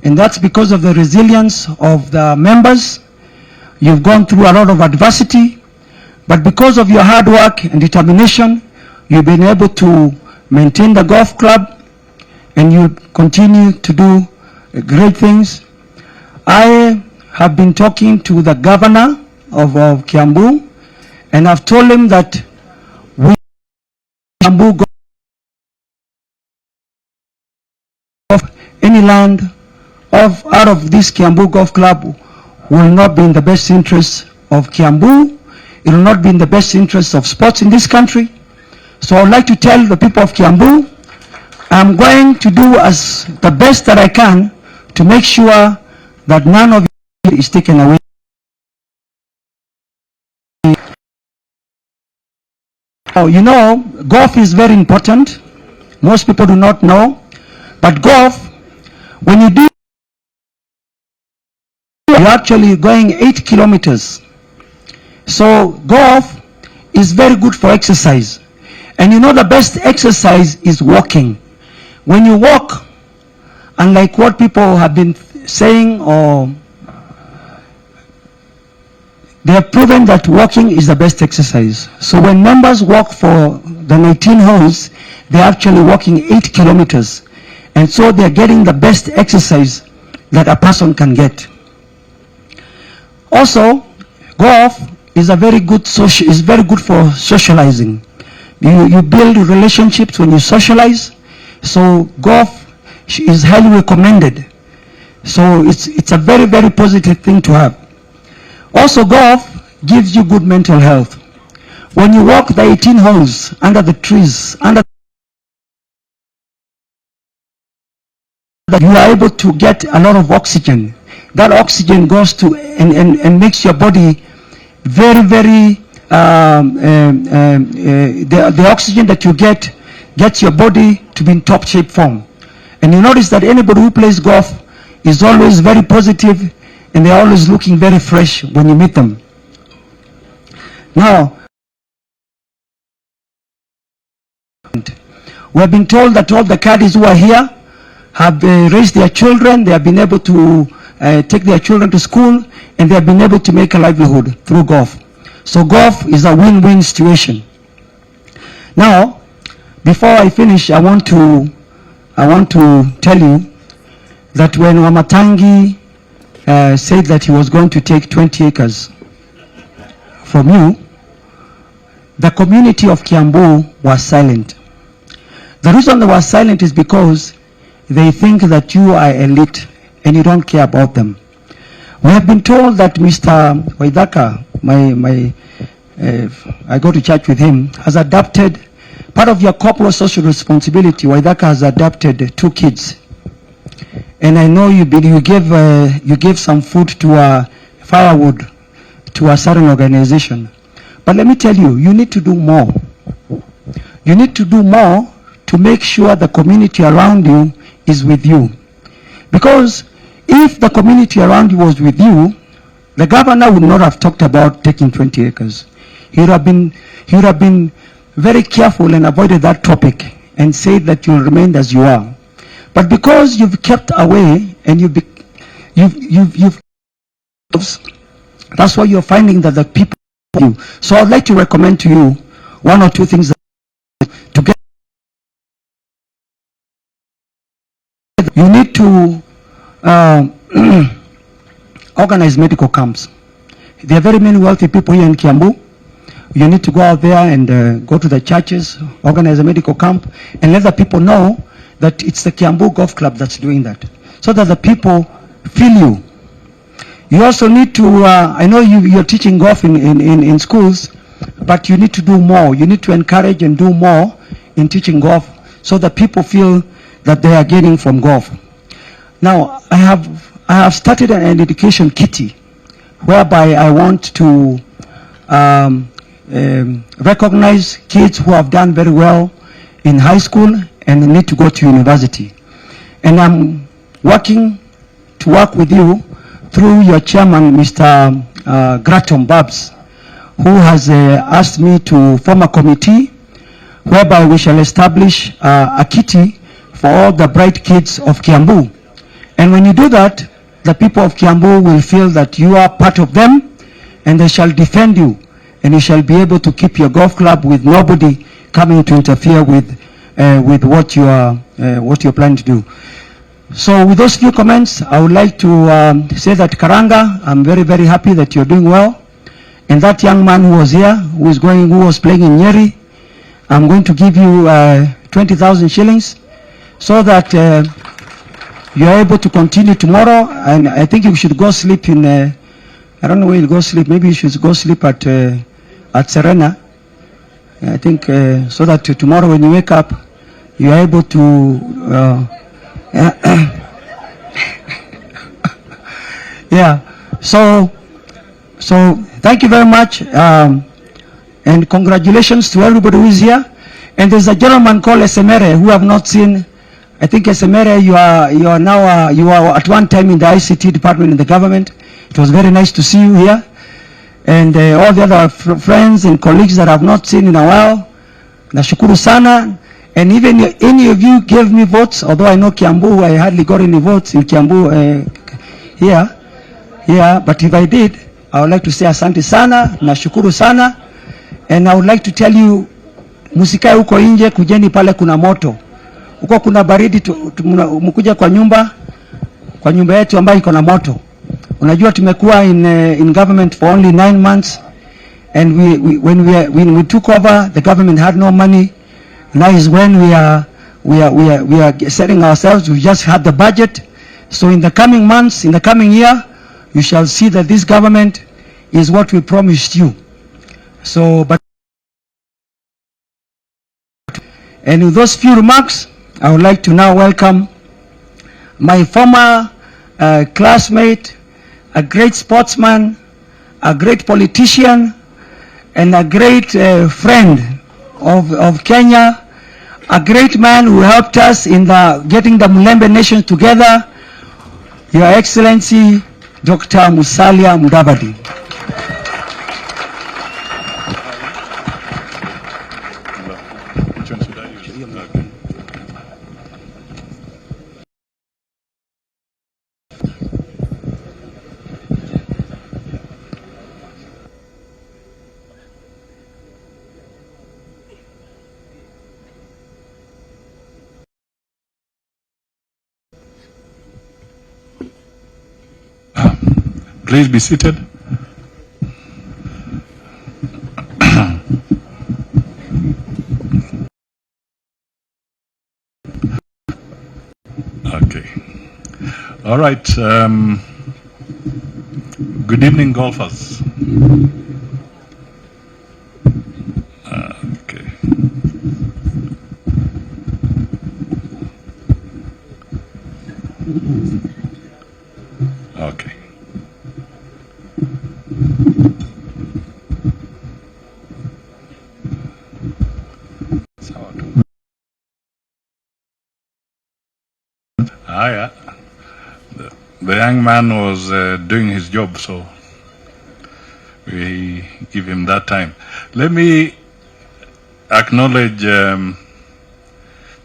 and that's because of the resilience of the members. You've gone through a lot of adversity, but because of your hard work and determination, you've been able to maintain the golf club, and you continue to do great things. I have been talking to the governor of Kiambu, and I've told him that we Kiambu golf, any land out of this Kiambu Golf Club will not be in the best interest of Kiambu. It will not be in the best interest of sports in this country. So I would like to tell the people of Kiambu, I'm going to do the best that I can to make sure that none of it is taken away. Oh, you know, golf is very important. Most people do not know, but golf, when you do, you're actually going 8 kilometers. So golf is very good for exercise. And you know the best exercise is walking. When you walk, unlike what people have been saying, or they have proven that walking is the best exercise. So when members walk for the 19 holes, they're actually walking 8 kilometers. And so they're getting the best exercise that a person can get. Also, golf is very good for socializing. You build relationships when you socialize. So golf is highly recommended. So it's a very, very positive thing to have. Also, golf gives you good mental health. When you walk the 18 holes under the trees, you are able to get a lot of oxygen. That oxygen goes to and makes your body very, very, the oxygen that you get gets your body to be in top shape form. And you notice that anybody who plays golf is always very positive, and they're always looking very fresh when you meet them. Now, we have been told that all the caddies who are here have raised their children. They have been able to take their children to school, and they have been able to make a livelihood through golf. So golf is a win-win situation. Now, before I finish, I want to tell you that when Wamatangi said that he was going to take 20 acres from you, the community of Kiambu was silent. The reason they were silent is because they think that you are elite and you don't care about them. We have been told that Mr. Waithaka, I go to church with him, has adopted, part of your corporate social responsibility, Waithaka has adopted 2 kids. And I know you gave some food to firewood to a certain organization. But let me tell you, you need to do more. You need to do more to make sure the community around you is with you. Because if the community around you was with you, the governor would not have talked about taking 20 acres. He would have been very careful and avoided that topic and said that you'll remain as you are. But because you've kept away and that's why you're finding that the people you. So I'd like to recommend to you 1 or 2 things to get. You need to organize medical camps. There are very many wealthy people here in Kiambu. You need to go out there and go to the churches, organize a medical camp, and let the people know that it's the Kiambu Golf Club that's doing that, so that the people feel you. You also need to, I know you're teaching golf in schools, but you need to do more. You need to encourage and do more in teaching golf so that people feel that they are getting from golf. Now, I have started an education kitty whereby I want to recognize kids who have done very well in high school and need to go to university. And I'm working to work with you through your chairman, Mr. Gratton Babs, who has asked me to form a committee whereby we shall establish a kitty for all the bright kids of Kiambu. And when you do that, the people of Kiambu will feel that you are part of them, and they shall defend you, and you shall be able to keep your golf club with nobody coming to interfere with what you're planning to do. So with those few comments, I would like to say that Karanga, I'm very, very happy that you're doing well. And that young man who was here, who was playing in Nyeri, I'm going to give you 20,000 shillings so that you're able to continue tomorrow. And I think you should go sleep in, I don't know where you'll go sleep. Maybe you should go sleep at Serena. I think so that tomorrow when you wake up, you're able to, yeah. So thank you very much, and congratulations to everybody who is here. And there's a gentleman called Esemere who have not seen. I think Esemere, you are now you are at one time in the ICT department in the government. It was very nice to see you here, and all the other friends and colleagues that I have not seen in a while. Nashukuru sana. And even any of you gave me votes, although I know Kiambu, I hardly got any votes in Kiambu here, but if I did, I would like to say asante sana, nashukuru sana. And I would like to tell you, musikae huko nje, kujeni pale kuna moto. Huko kuna baridi, mkuja kwa nyumba yetu ambayo iko na moto. Unajua tumekuwa in government for only 9 months, and when we took over, the government had no money. Now is when we are setting ourselves. We just had the budget. So in the coming months, in the coming year, you shall see that this government is what we promised you. So, and with those few remarks, I would like to now welcome my former classmate, a great sportsman, a great politician, and a great friend of Kenya, a great man who helped us in getting the Mulembe Nation together, Your Excellency, Dr. Musalia Mudavadi. Please be seated. Okay. All right. Good evening, golfers. Okay. Okay. Yeah. The young man was doing his job, so we give him that time. Let me acknowledge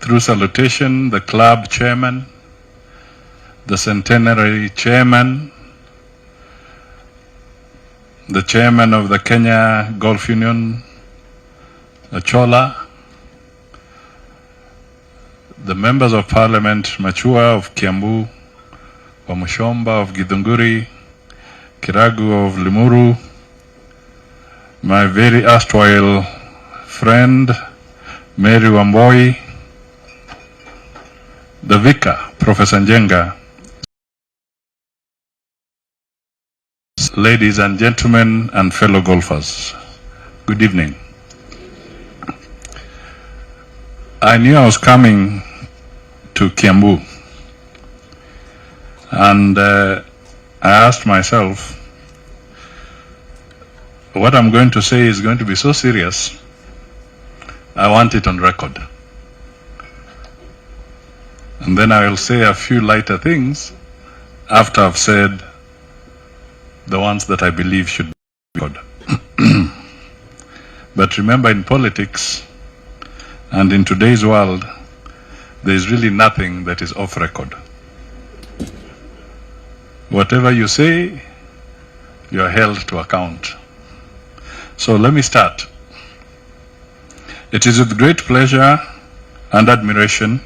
through salutation the club chairman, the centenary chairman, the chairman of the Kenya Golf Union, Achola, the members of parliament, Machua of Kiambu, Wamushomba of Githunguri, Kiragu of Limuru, my very erstwhile friend, Mary Wamboi, the vicar, Professor Njenga, ladies and gentlemen and fellow golfers, good evening. I knew I was coming to Kiambu, and I asked myself, what I'm going to say is going to be so serious, I want it on record. And then I will say a few lighter things after I've said the ones that I believe should be on record. But remember, in politics and in today's world, there is really nothing that is off record. Whatever you say, you are held to account. So let me start. It is with great pleasure and admiration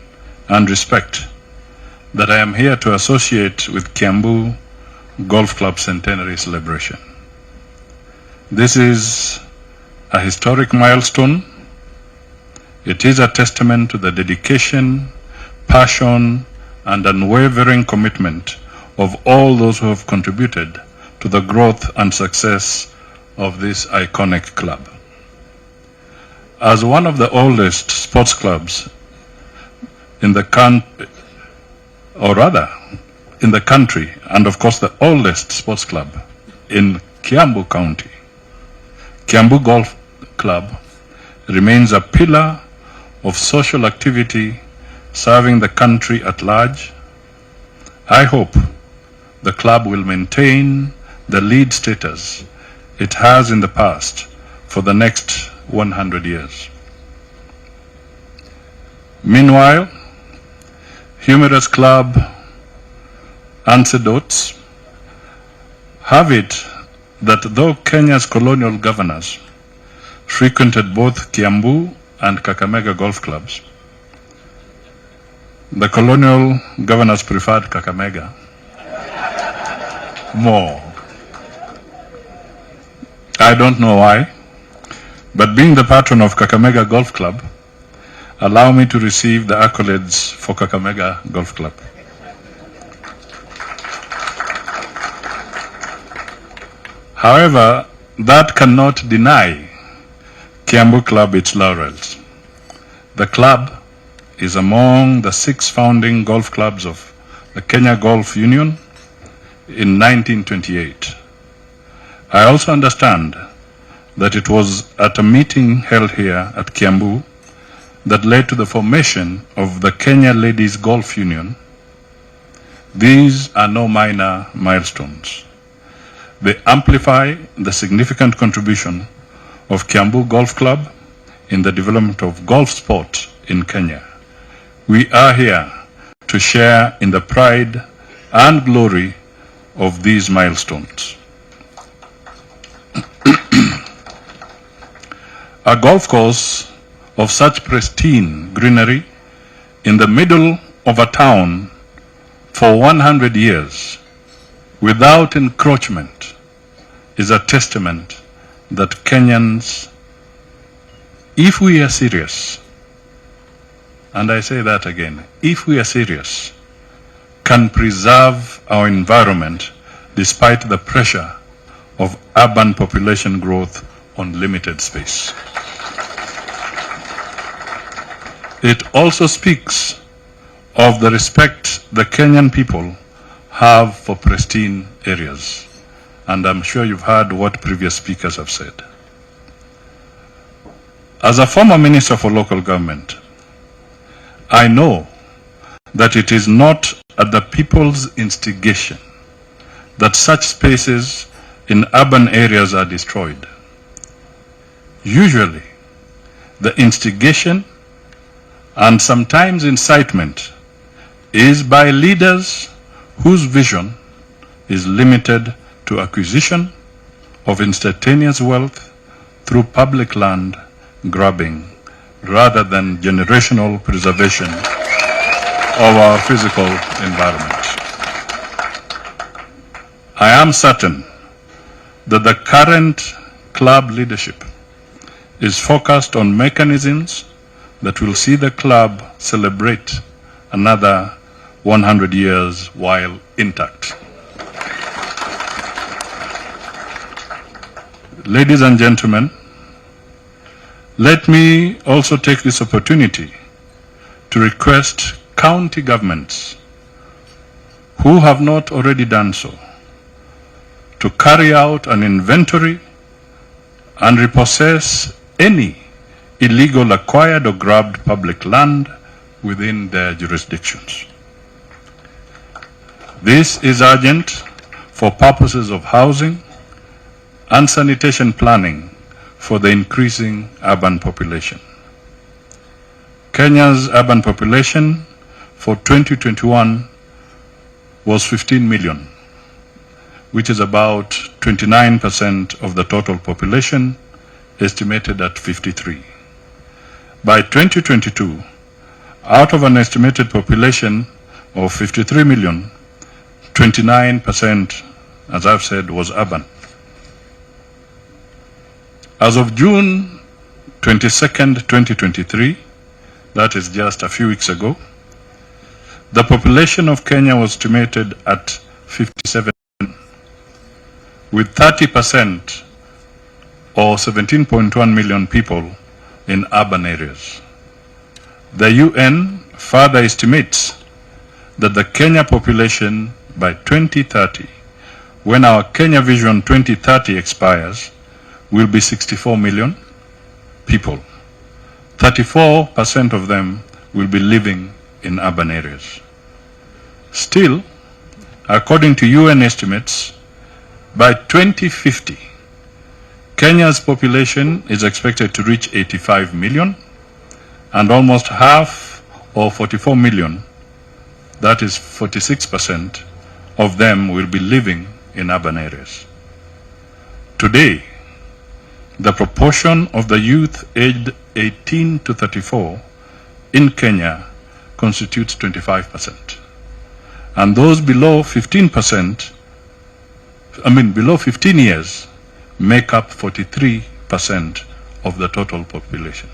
and respect that I am here to associate with Kiambu Golf Club Centenary Celebration. This is a historic milestone. It is a testament to the dedication, passion, and unwavering commitment of all those who have contributed to the growth and success of this iconic club. As one of the oldest sports clubs in the country, and of course the oldest sports club in Kiambu County, Kiambu Golf Club remains a pillar of social activity serving the country at large. I hope the club will maintain the lead status it has in the past for the next 100 years. Meanwhile, humorous club anecdotes have it that though Kenya's colonial governors frequented both Kiambu and Kakamega golf clubs, the colonial governors preferred Kakamega more. I don't know why, but being the patron of Kakamega Golf Club, allow me to receive the accolades for Kakamega Golf Club. However, that cannot deny Kiambu Club its laurels. The club is among the 6 founding golf clubs of the Kenya Golf Union in 1928. I also understand that it was at a meeting held here at Kiambu that led to the formation of the Kenya Ladies Golf Union. These are no minor milestones. They amplify the significant contribution of Kiambu Golf Club in the development of golf sport in Kenya. We are here to share in the pride and glory of these milestones. A golf course of such pristine greenery in the middle of a town for 100 years without encroachment is a testament that Kenyans, if we are serious, and I say that again, if we are serious, can preserve our environment despite the pressure of urban population growth on limited space. It also speaks of the respect the Kenyan people have for pristine areas. And I'm sure you've heard what previous speakers have said. As a former minister for local government, I know that it is not at the people's instigation that such spaces in urban areas are destroyed. Usually, the instigation and sometimes incitement is by leaders whose vision is limited to acquisition of instantaneous wealth through public land grabbing rather than generational preservation of our physical environment. I am certain that the current club leadership is focused on mechanisms that will see the club celebrate another 100 years while intact. Ladies and gentlemen, let me also take this opportunity to request county governments who have not already done so to carry out an inventory and repossess any illegal acquired or grabbed public land within their jurisdictions. This is urgent for purposes of housing and sanitation planning for the increasing urban population. Kenya's urban population for 2021 was 15 million, which is about 29% of the total population, estimated at 53. By 2022, out of an estimated population of 53 million, 29%, as I've said, was urban. As of June 22nd, 2023, that is just a few weeks ago, the population of Kenya was estimated at 57, with 30% or 17.1 million people in urban areas. The UN further estimates that the Kenya population by 2030, when our Kenya Vision 2030 expires, will be 64 million people. 34% of them will be living in urban areas. Still, according to UN estimates, by 2050, Kenya's population is expected to reach 85 million, and almost half, or 44 million, that is 46%, of them will be living in urban areas. Today, the proportion of the youth aged 18 to 34 in Kenya constitutes 25%. And those below 15 years make up 43% of the total population.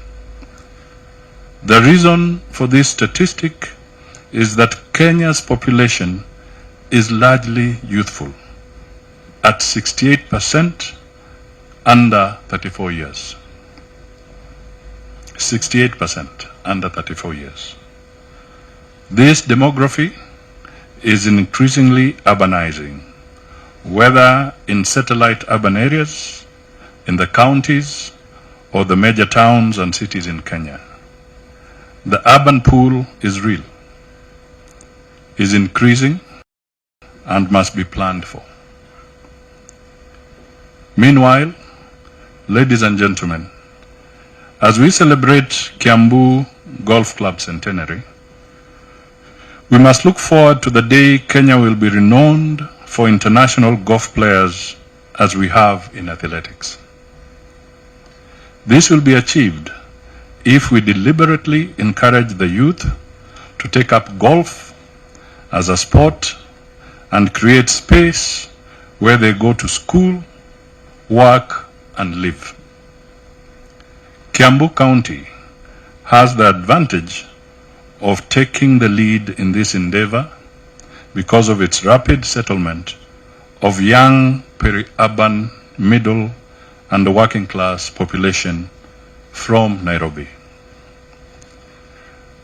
The reason for this statistic is that Kenya's population is largely youthful, at 68% under 34 years. 68% under 34 years. This demography is increasingly urbanizing, whether in satellite urban areas, in the counties, or the major towns and cities in Kenya. The urban pool is real, is increasing, and must be planned for. Meanwhile, ladies and gentlemen, as we celebrate Kiambu Golf Club centenary, we must look forward to the day Kenya will be renowned for international golf players as we have in athletics. This will be achieved if we deliberately encourage the youth to take up golf as a sport and create space where they go to school, work, and live. Kiambu County has the advantage of taking the lead in this endeavor because of its rapid settlement of young peri-urban, middle, and working class population from Nairobi.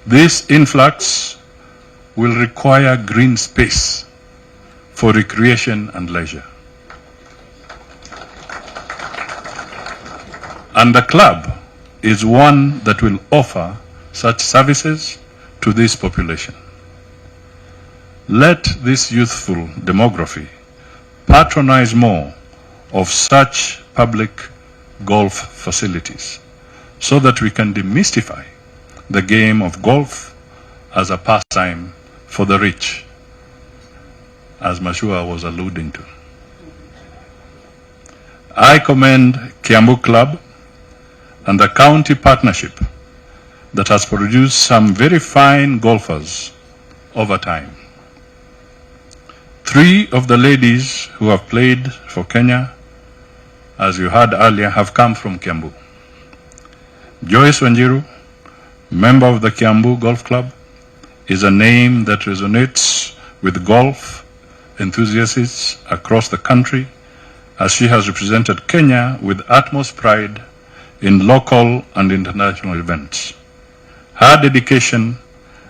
This influx will require green space for recreation and leisure. And the club is one that will offer such services to this population. Let this youthful demography patronize more of such public golf facilities so that we can demystify the game of golf as a pastime for the rich, as Mashua was alluding to. I commend Kiambu Club and the county partnership that has produced some very fine golfers over time. 3 of the ladies who have played for Kenya as you heard earlier, have come from Kiambu. Joyce Wanjiru, member of the Kiambu Golf Club, is a name that resonates with golf enthusiasts across the country, as she has represented Kenya with utmost pride in local and international events. Her dedication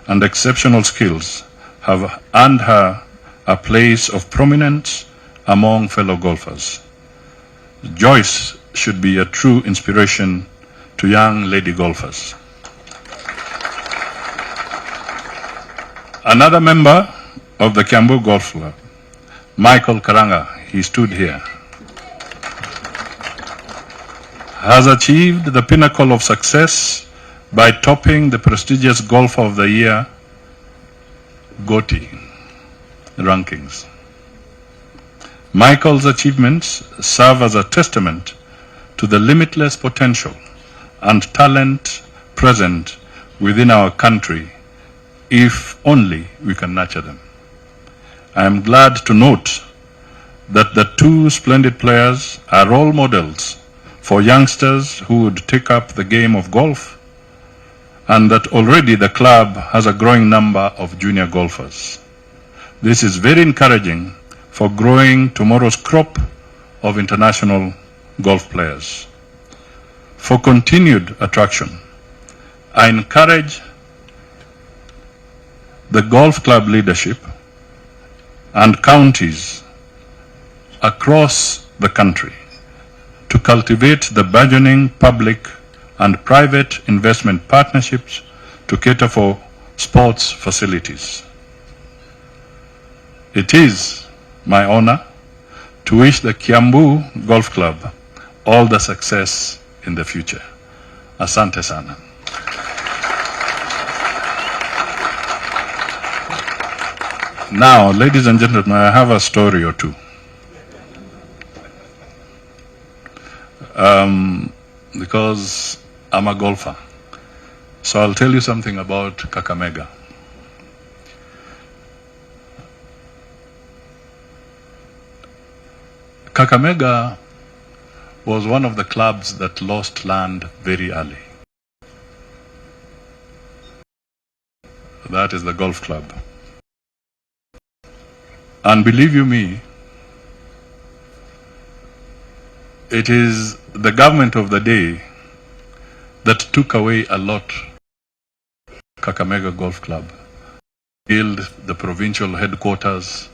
and exceptional skills have earned her a place of prominence among fellow golfers. Joyce should be a true inspiration to young lady golfers. Another member of the Kiambu Golf Club, Michael Karanga, he stood here, has achieved the pinnacle of success by topping the prestigious Golfer of the Year GOTY rankings. Michael's achievements serve as a testament to the limitless potential and talent present within our country, if only we can nurture them. I am glad to note that the two splendid players are role models for youngsters who would take up the game of golf, and that already the club has a growing number of junior golfers. This is very encouraging for growing tomorrow's crop of international golf players. For continued attraction, I encourage the golf club leadership and counties across the country to cultivate the burgeoning public and private investment partnerships to cater for sports facilities. It is my honor to wish the Kiambu Golf Club all the success in the future. Asante sana. Now, ladies and gentlemen, I have a story or two. Because I'm a golfer. So I'll tell you something about Kakamega. Kakamega was one of the clubs that lost land very early. That is the golf club. And believe you me, it is the government of the day that took away a lot Kakamega Golf Club, build the provincial headquarters,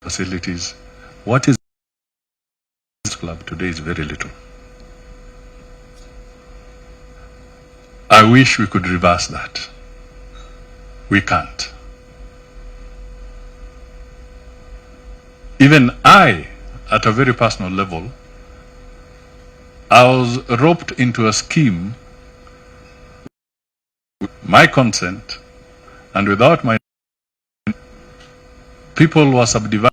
facilities. What is this club today is very little. I wish we could reverse that. We can't. Even I, at a very personal level, I was roped into a scheme with my consent and without my people were subdivided.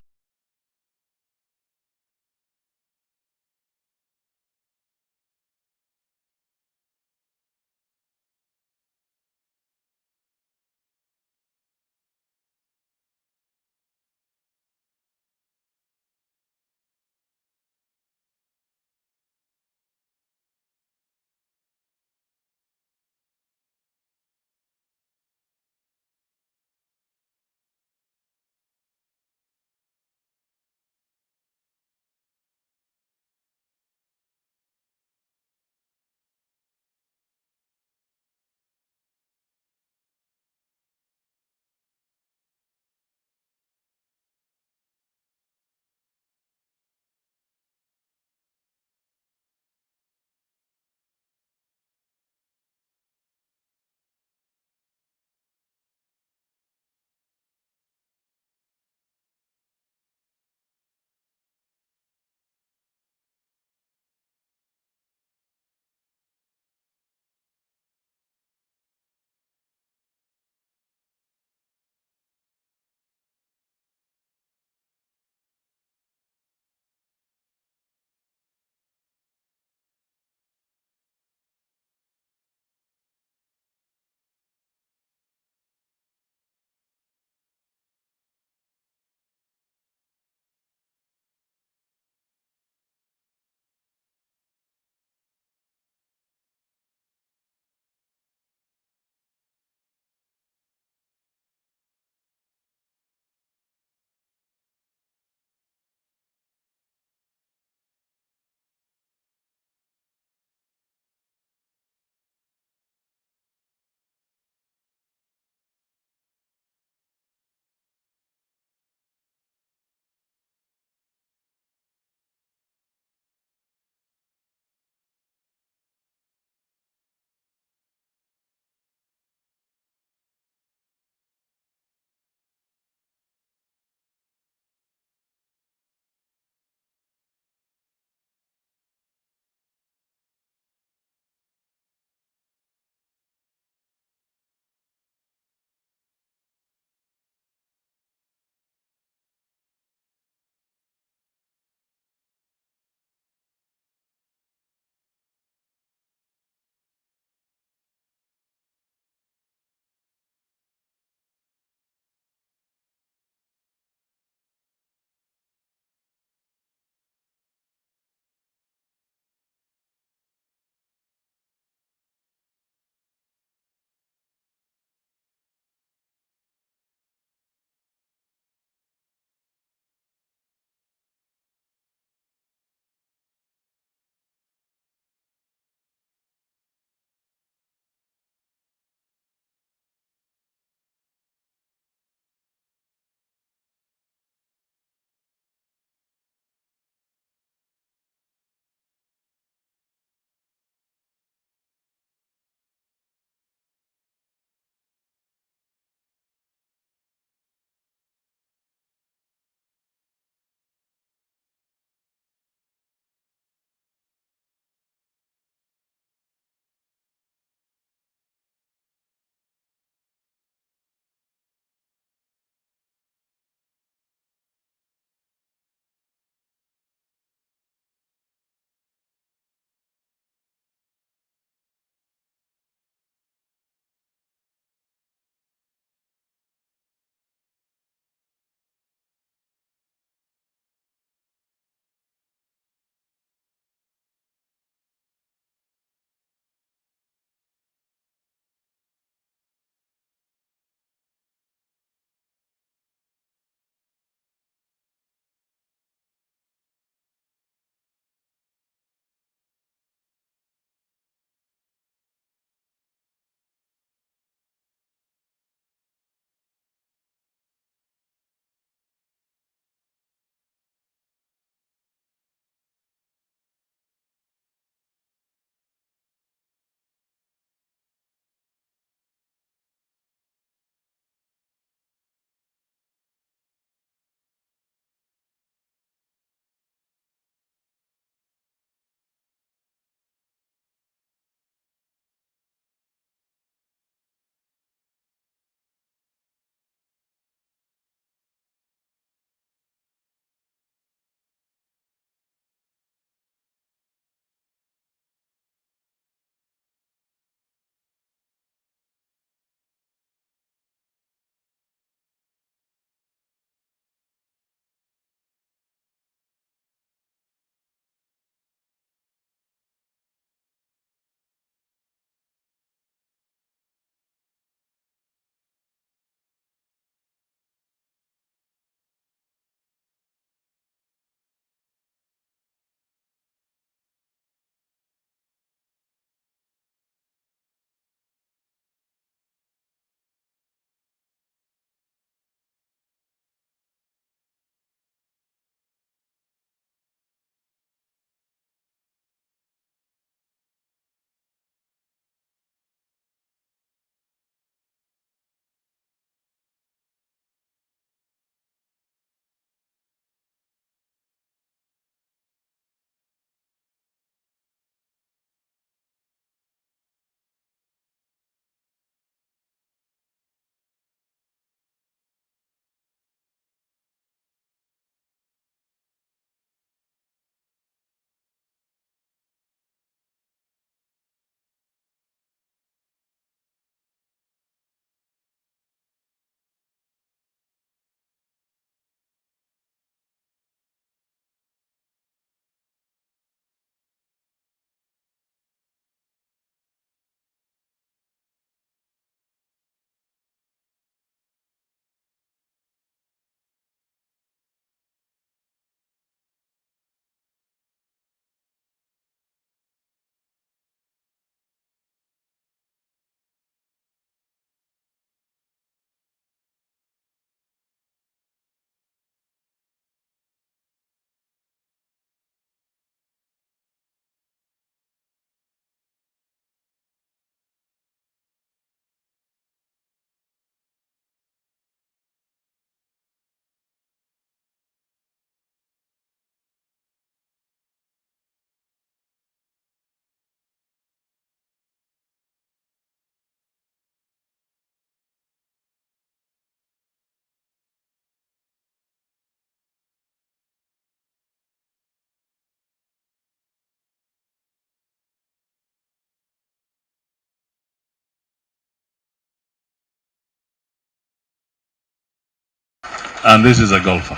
and this is a golfer.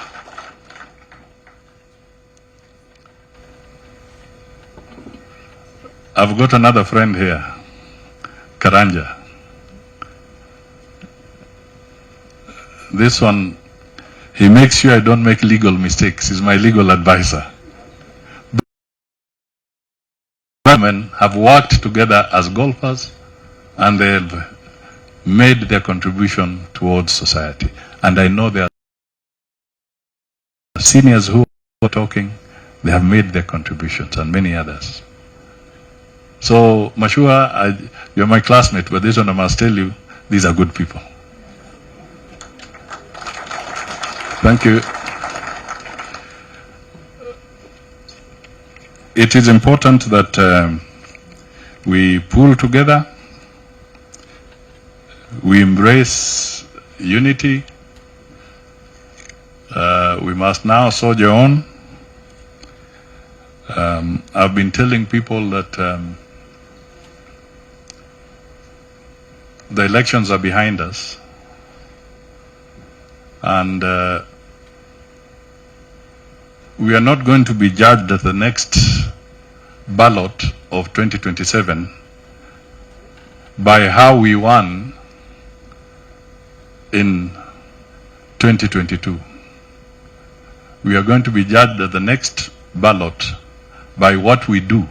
I've got another friend here, Karanja. This one, he makes sure I don't make legal mistakes. He's my legal advisor. Men have worked together as golfers, and they've made their contribution towards society. And I know there are seniors who are talking, they have made their contributions, and many others. So, Mashua, you're my classmate, but this one I must tell you, these are good people. Thank you. It is important that we pull together, we embrace unity. We must now soldier on. I've been telling people that the elections are behind us, and we are not going to be judged at the next ballot of 2027 by how we won in 2022. We are going to be judged at the next ballot by what we do.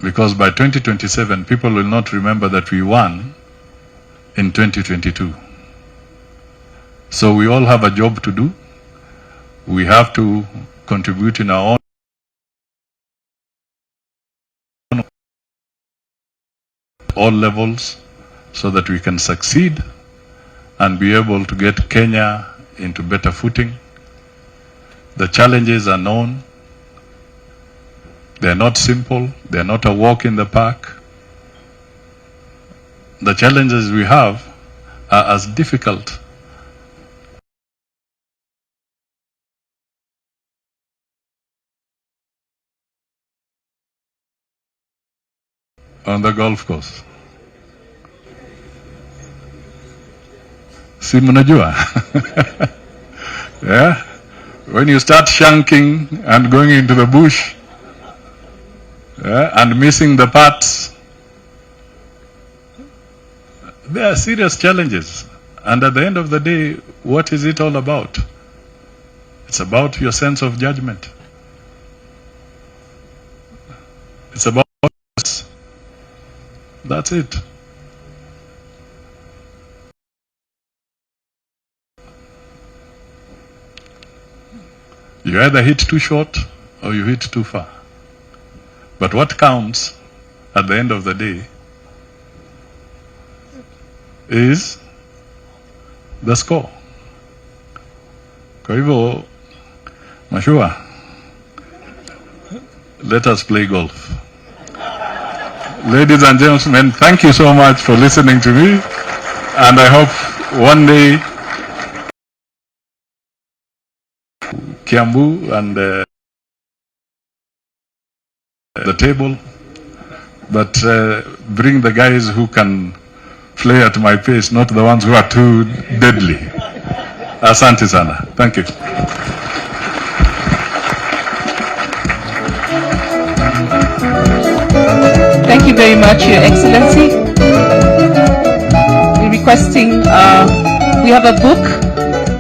Because by 2027, people will not remember that we won in 2022. So we all have a job to do. We have to contribute in our own all levels so that we can succeed and be able to get Kenya into better footing. The challenges are known. They're not simple. They're not a walk in the park. The challenges we have are as difficult on the golf course. Si mnajua? Yeah? When you start shanking and going into the bush, yeah, and missing the parts, there are serious challenges. And at the end of the day, what is it all about? It's about your sense of judgment. It's about us. That's it. You either hit too short or you hit too far. But what counts at the end of the day is the score. Kwa hivyo, Mashua, let us play golf. Ladies and gentlemen, thank you so much for listening to me, and I hope one day Kiambu and the table, but bring the guys who can play at my pace, not the ones who are too deadly. Asante sana. Thank you. Thank you very much, Your Excellency. We're requesting, we have a book,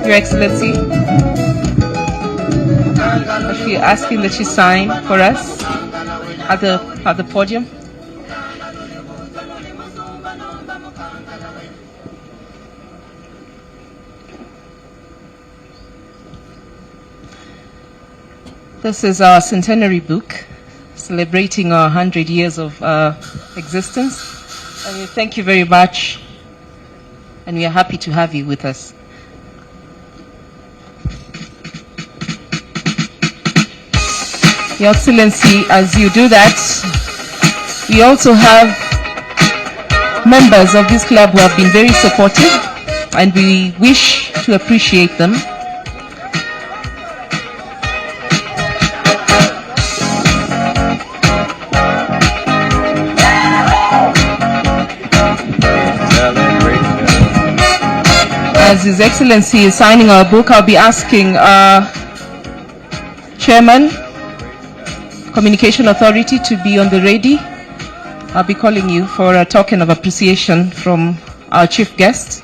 Your Excellency. We're asking that you sign for us at the podium. This is our centenary book, celebrating our 100 years of existence. And we thank you very much, and we are happy to have you with us. Your Excellency, as you do that, we also have members of this club who have been very supportive, and we wish to appreciate them. As His Excellency is signing our book, I'll be asking Chairman, Communication Authority, to be on the ready. I'll be calling you for a token of appreciation from our chief guest.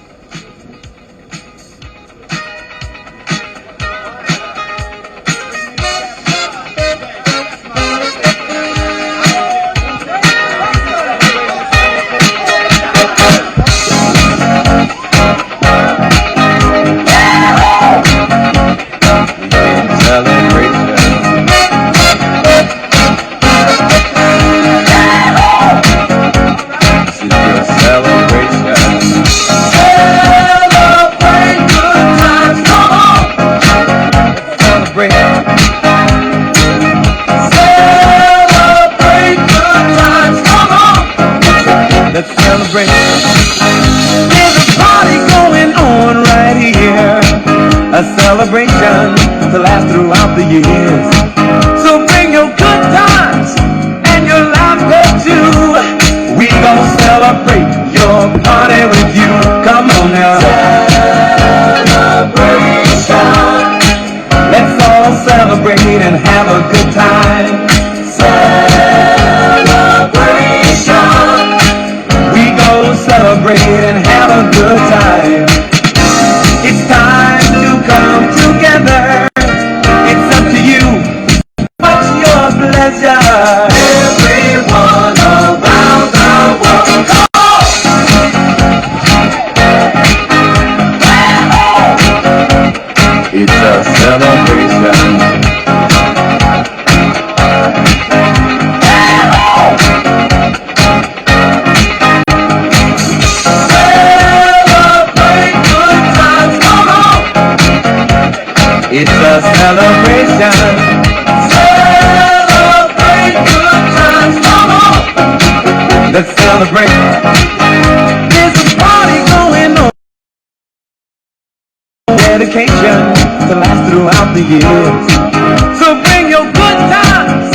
A celebration to last throughout the years. So bring your good times and your laughter too. We gon' celebrate your party with you. Come on now. Celebration. Let's all celebrate and have a good time. Celebration. We gon' celebrate and have a good time. It's time to come together. It's up to you. What's your pleasure? Everyone around the world, come on! It's a celebration. It's a celebration. Celebrate good times, come on. Let's celebrate. There's a party going on. Dedication to last throughout the years. So bring your good times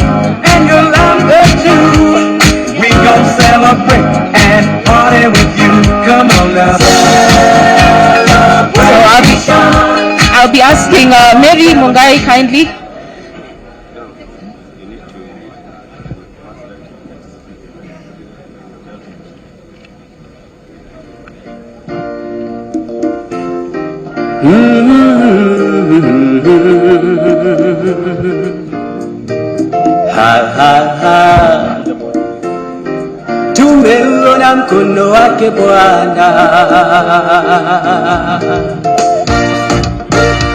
and your laughter too. We gon' celebrate and party with you. Come on now. I'll be asking Mary Mungai kindly. Ha ha ha. Tumeuona mkono wake Bwana.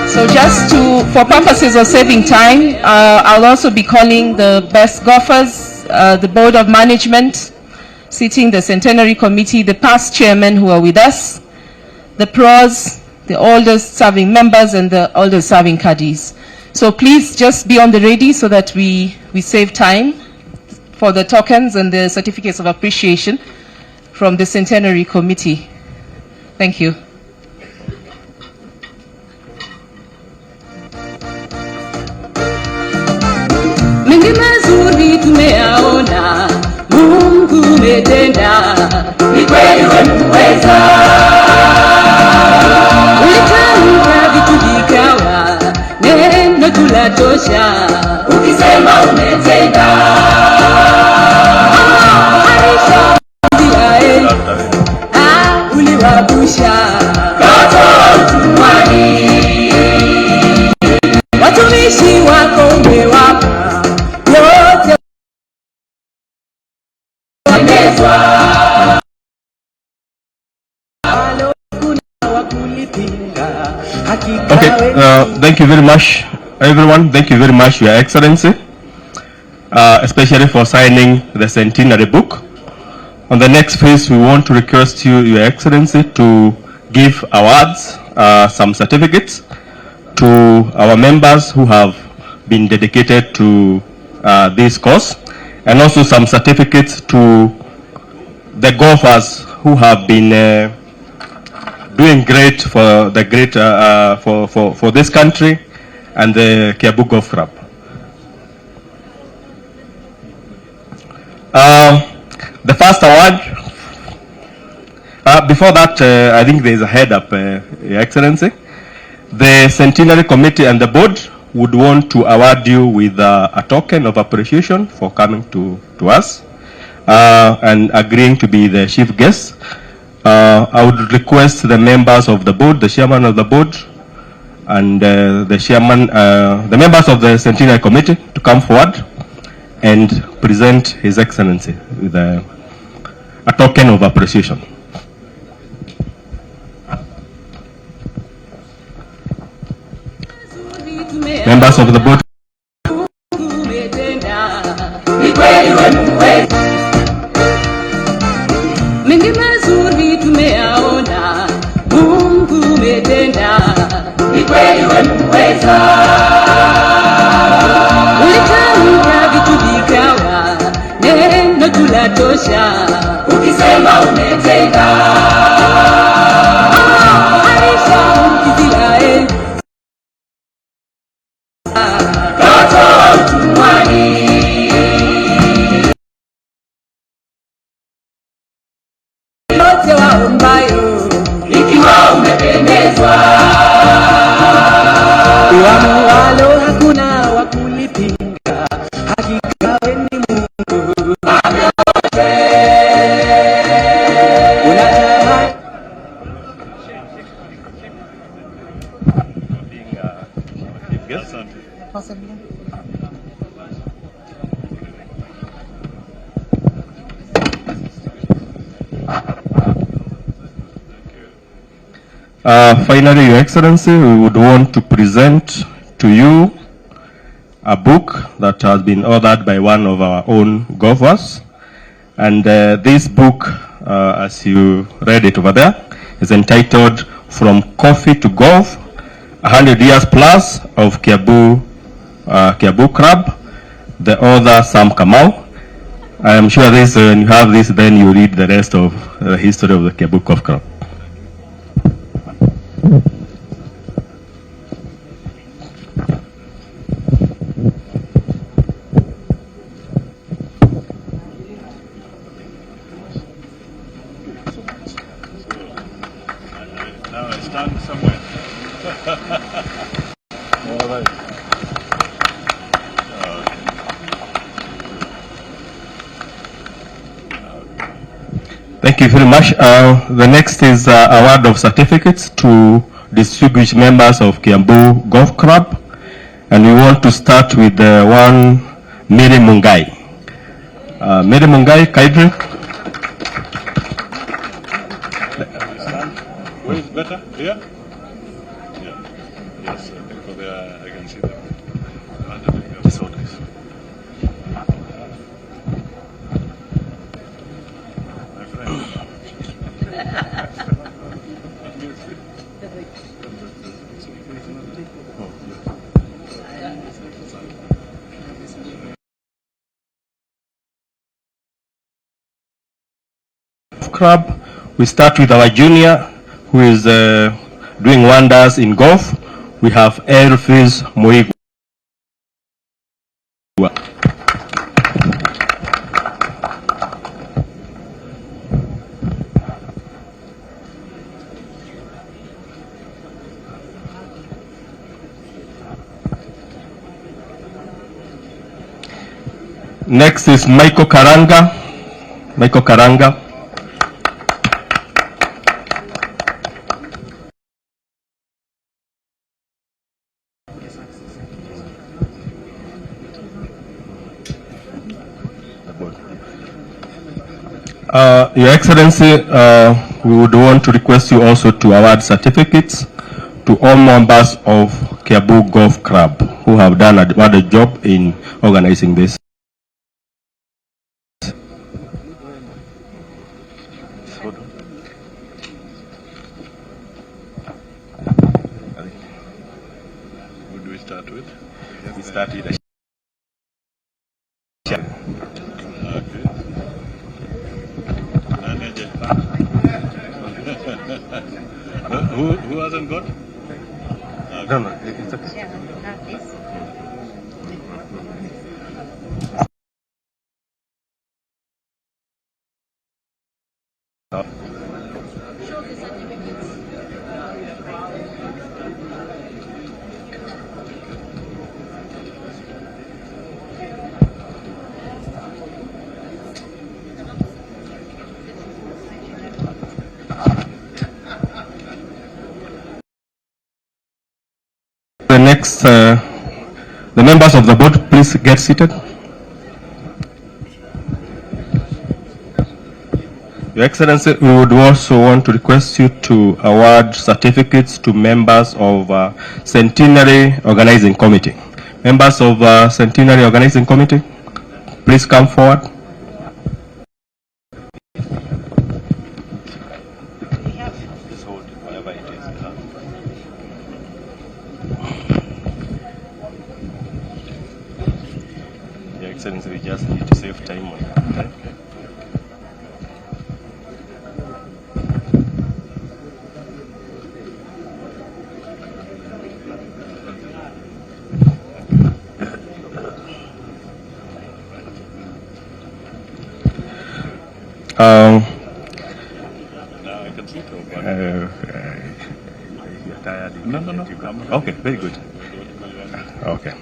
So just for purposes of saving time, I'll also be calling the best golfers, the board of management, sitting the centenary committee, the past chairmen who are with us, the pros, the oldest serving members, and the oldest serving caddies. So please just be on the ready so that we save time for the tokens and the certificates of appreciation from the centenary committee. Thank you. Mengi mazuri tumeyaona, Mungu umetenda, ni kweli umeweza. Ulitamka vitu vikawa, neno tulatosha, ukisema umetenda. Uliwabusha watumishi wako umewapa yote Okay, thank you very much, everyone. Thank you very much, Your Excellency, especially for signing the centenary book. On the next phase, we want to request you, Your Excellency, to give awards, some certificates to our members who have been dedicated to this cause, and also some certificates to the golfers who have been doing great for the for this country and the Kiambu Golf Club. The first award Before that, I think there is a head up, Your Excellency. The Centenary Committee and the board would want to award you with a token of appreciation for coming to us and agreeing to be the chief guest. I would request the members of the board, the chairman of the board, and the members of the Centenary Committee to come forward and present His Excellency with a token of appreciation. Members of the board. Mengi mazuri tumeyaona, Mungu umetenda, ni kweli wewe mweza. Ulitamka vitu vikawa, neno tulatosha, ukisema umetenda. Aisha Israeli katoa utumwani. Yote waombayo, ikiwa umependezwa, uamualo hakuna wa kulipinga, hakika wewe ni Mungu. Unatamani finally, Your Excellency, we would want to present to you a book that has been authored by one of our own golfers. And this book, as you read it over there, is entitled From Coffee to Golf, 100 Years Plus of Kiambu Club. The author, Sam Kamau. I am sure this, when you have this, then you read the rest of the history of the Kiambu Golf Club. Now I stand somewhere. All right. Thank you very much. The next is award of certificates to distinguished members of Kiambu Golf Club. And we want to start with one Mary Mungai. Mary Mungai, Kaidri. Where is better? Here? Yeah. Yes, I think for there I can see them. So nice. My friend. Club. We start with our junior who is doing wonders in golf. We have Elfiz Moigwa. Next is Michael Karanga. Michael Karanga. Your Excellency, we would want to request you also to award certificates to all members of Kiambu Golf Club who have done a job in organizing this. Who do we start with? We start with the Who hasn't got? No, it's okay. The next, the members of the board, please get seated. Your Excellency, we would also want to request you to award certificates to members of Centenary Organizing Committee. Members of Centenary Organizing Committee, please come forward. Your Excellency, we just need to save time on that. Okay? Now I can sit over. You're tired. No. Okay, very good. Okay.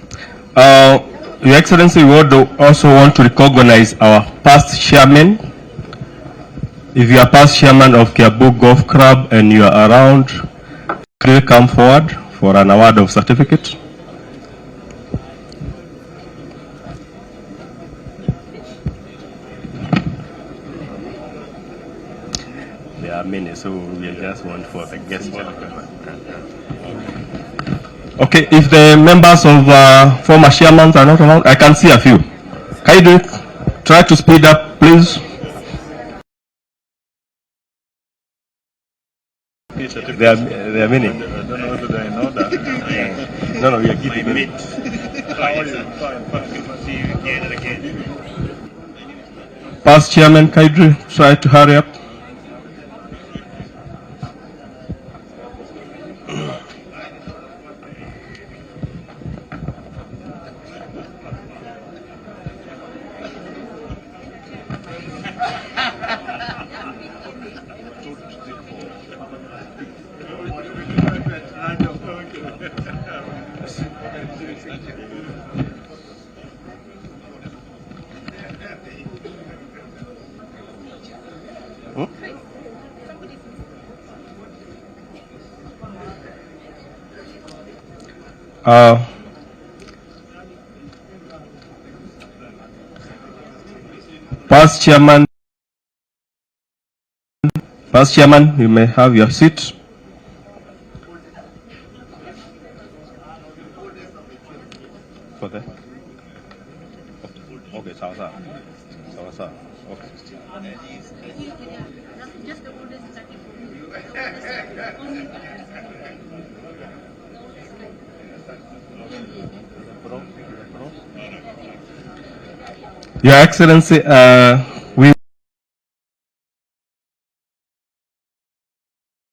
Your Excellency, we would also want to recognize our past chairman. If you are past chairman of Kiambu Golf Club and you are around, please come forward for an award of certificate. There are many, so we just want for the guest. Okay, if the members of former chairmen are not around, I can see a few. Can you try to speed up, please? There are many. I don't know whether they know that. No, we are giving it. Past chairman, can you try to hurry up? Past chairman, you may have your seat. Okay. Okay, sawa. Okay. Your Excellency,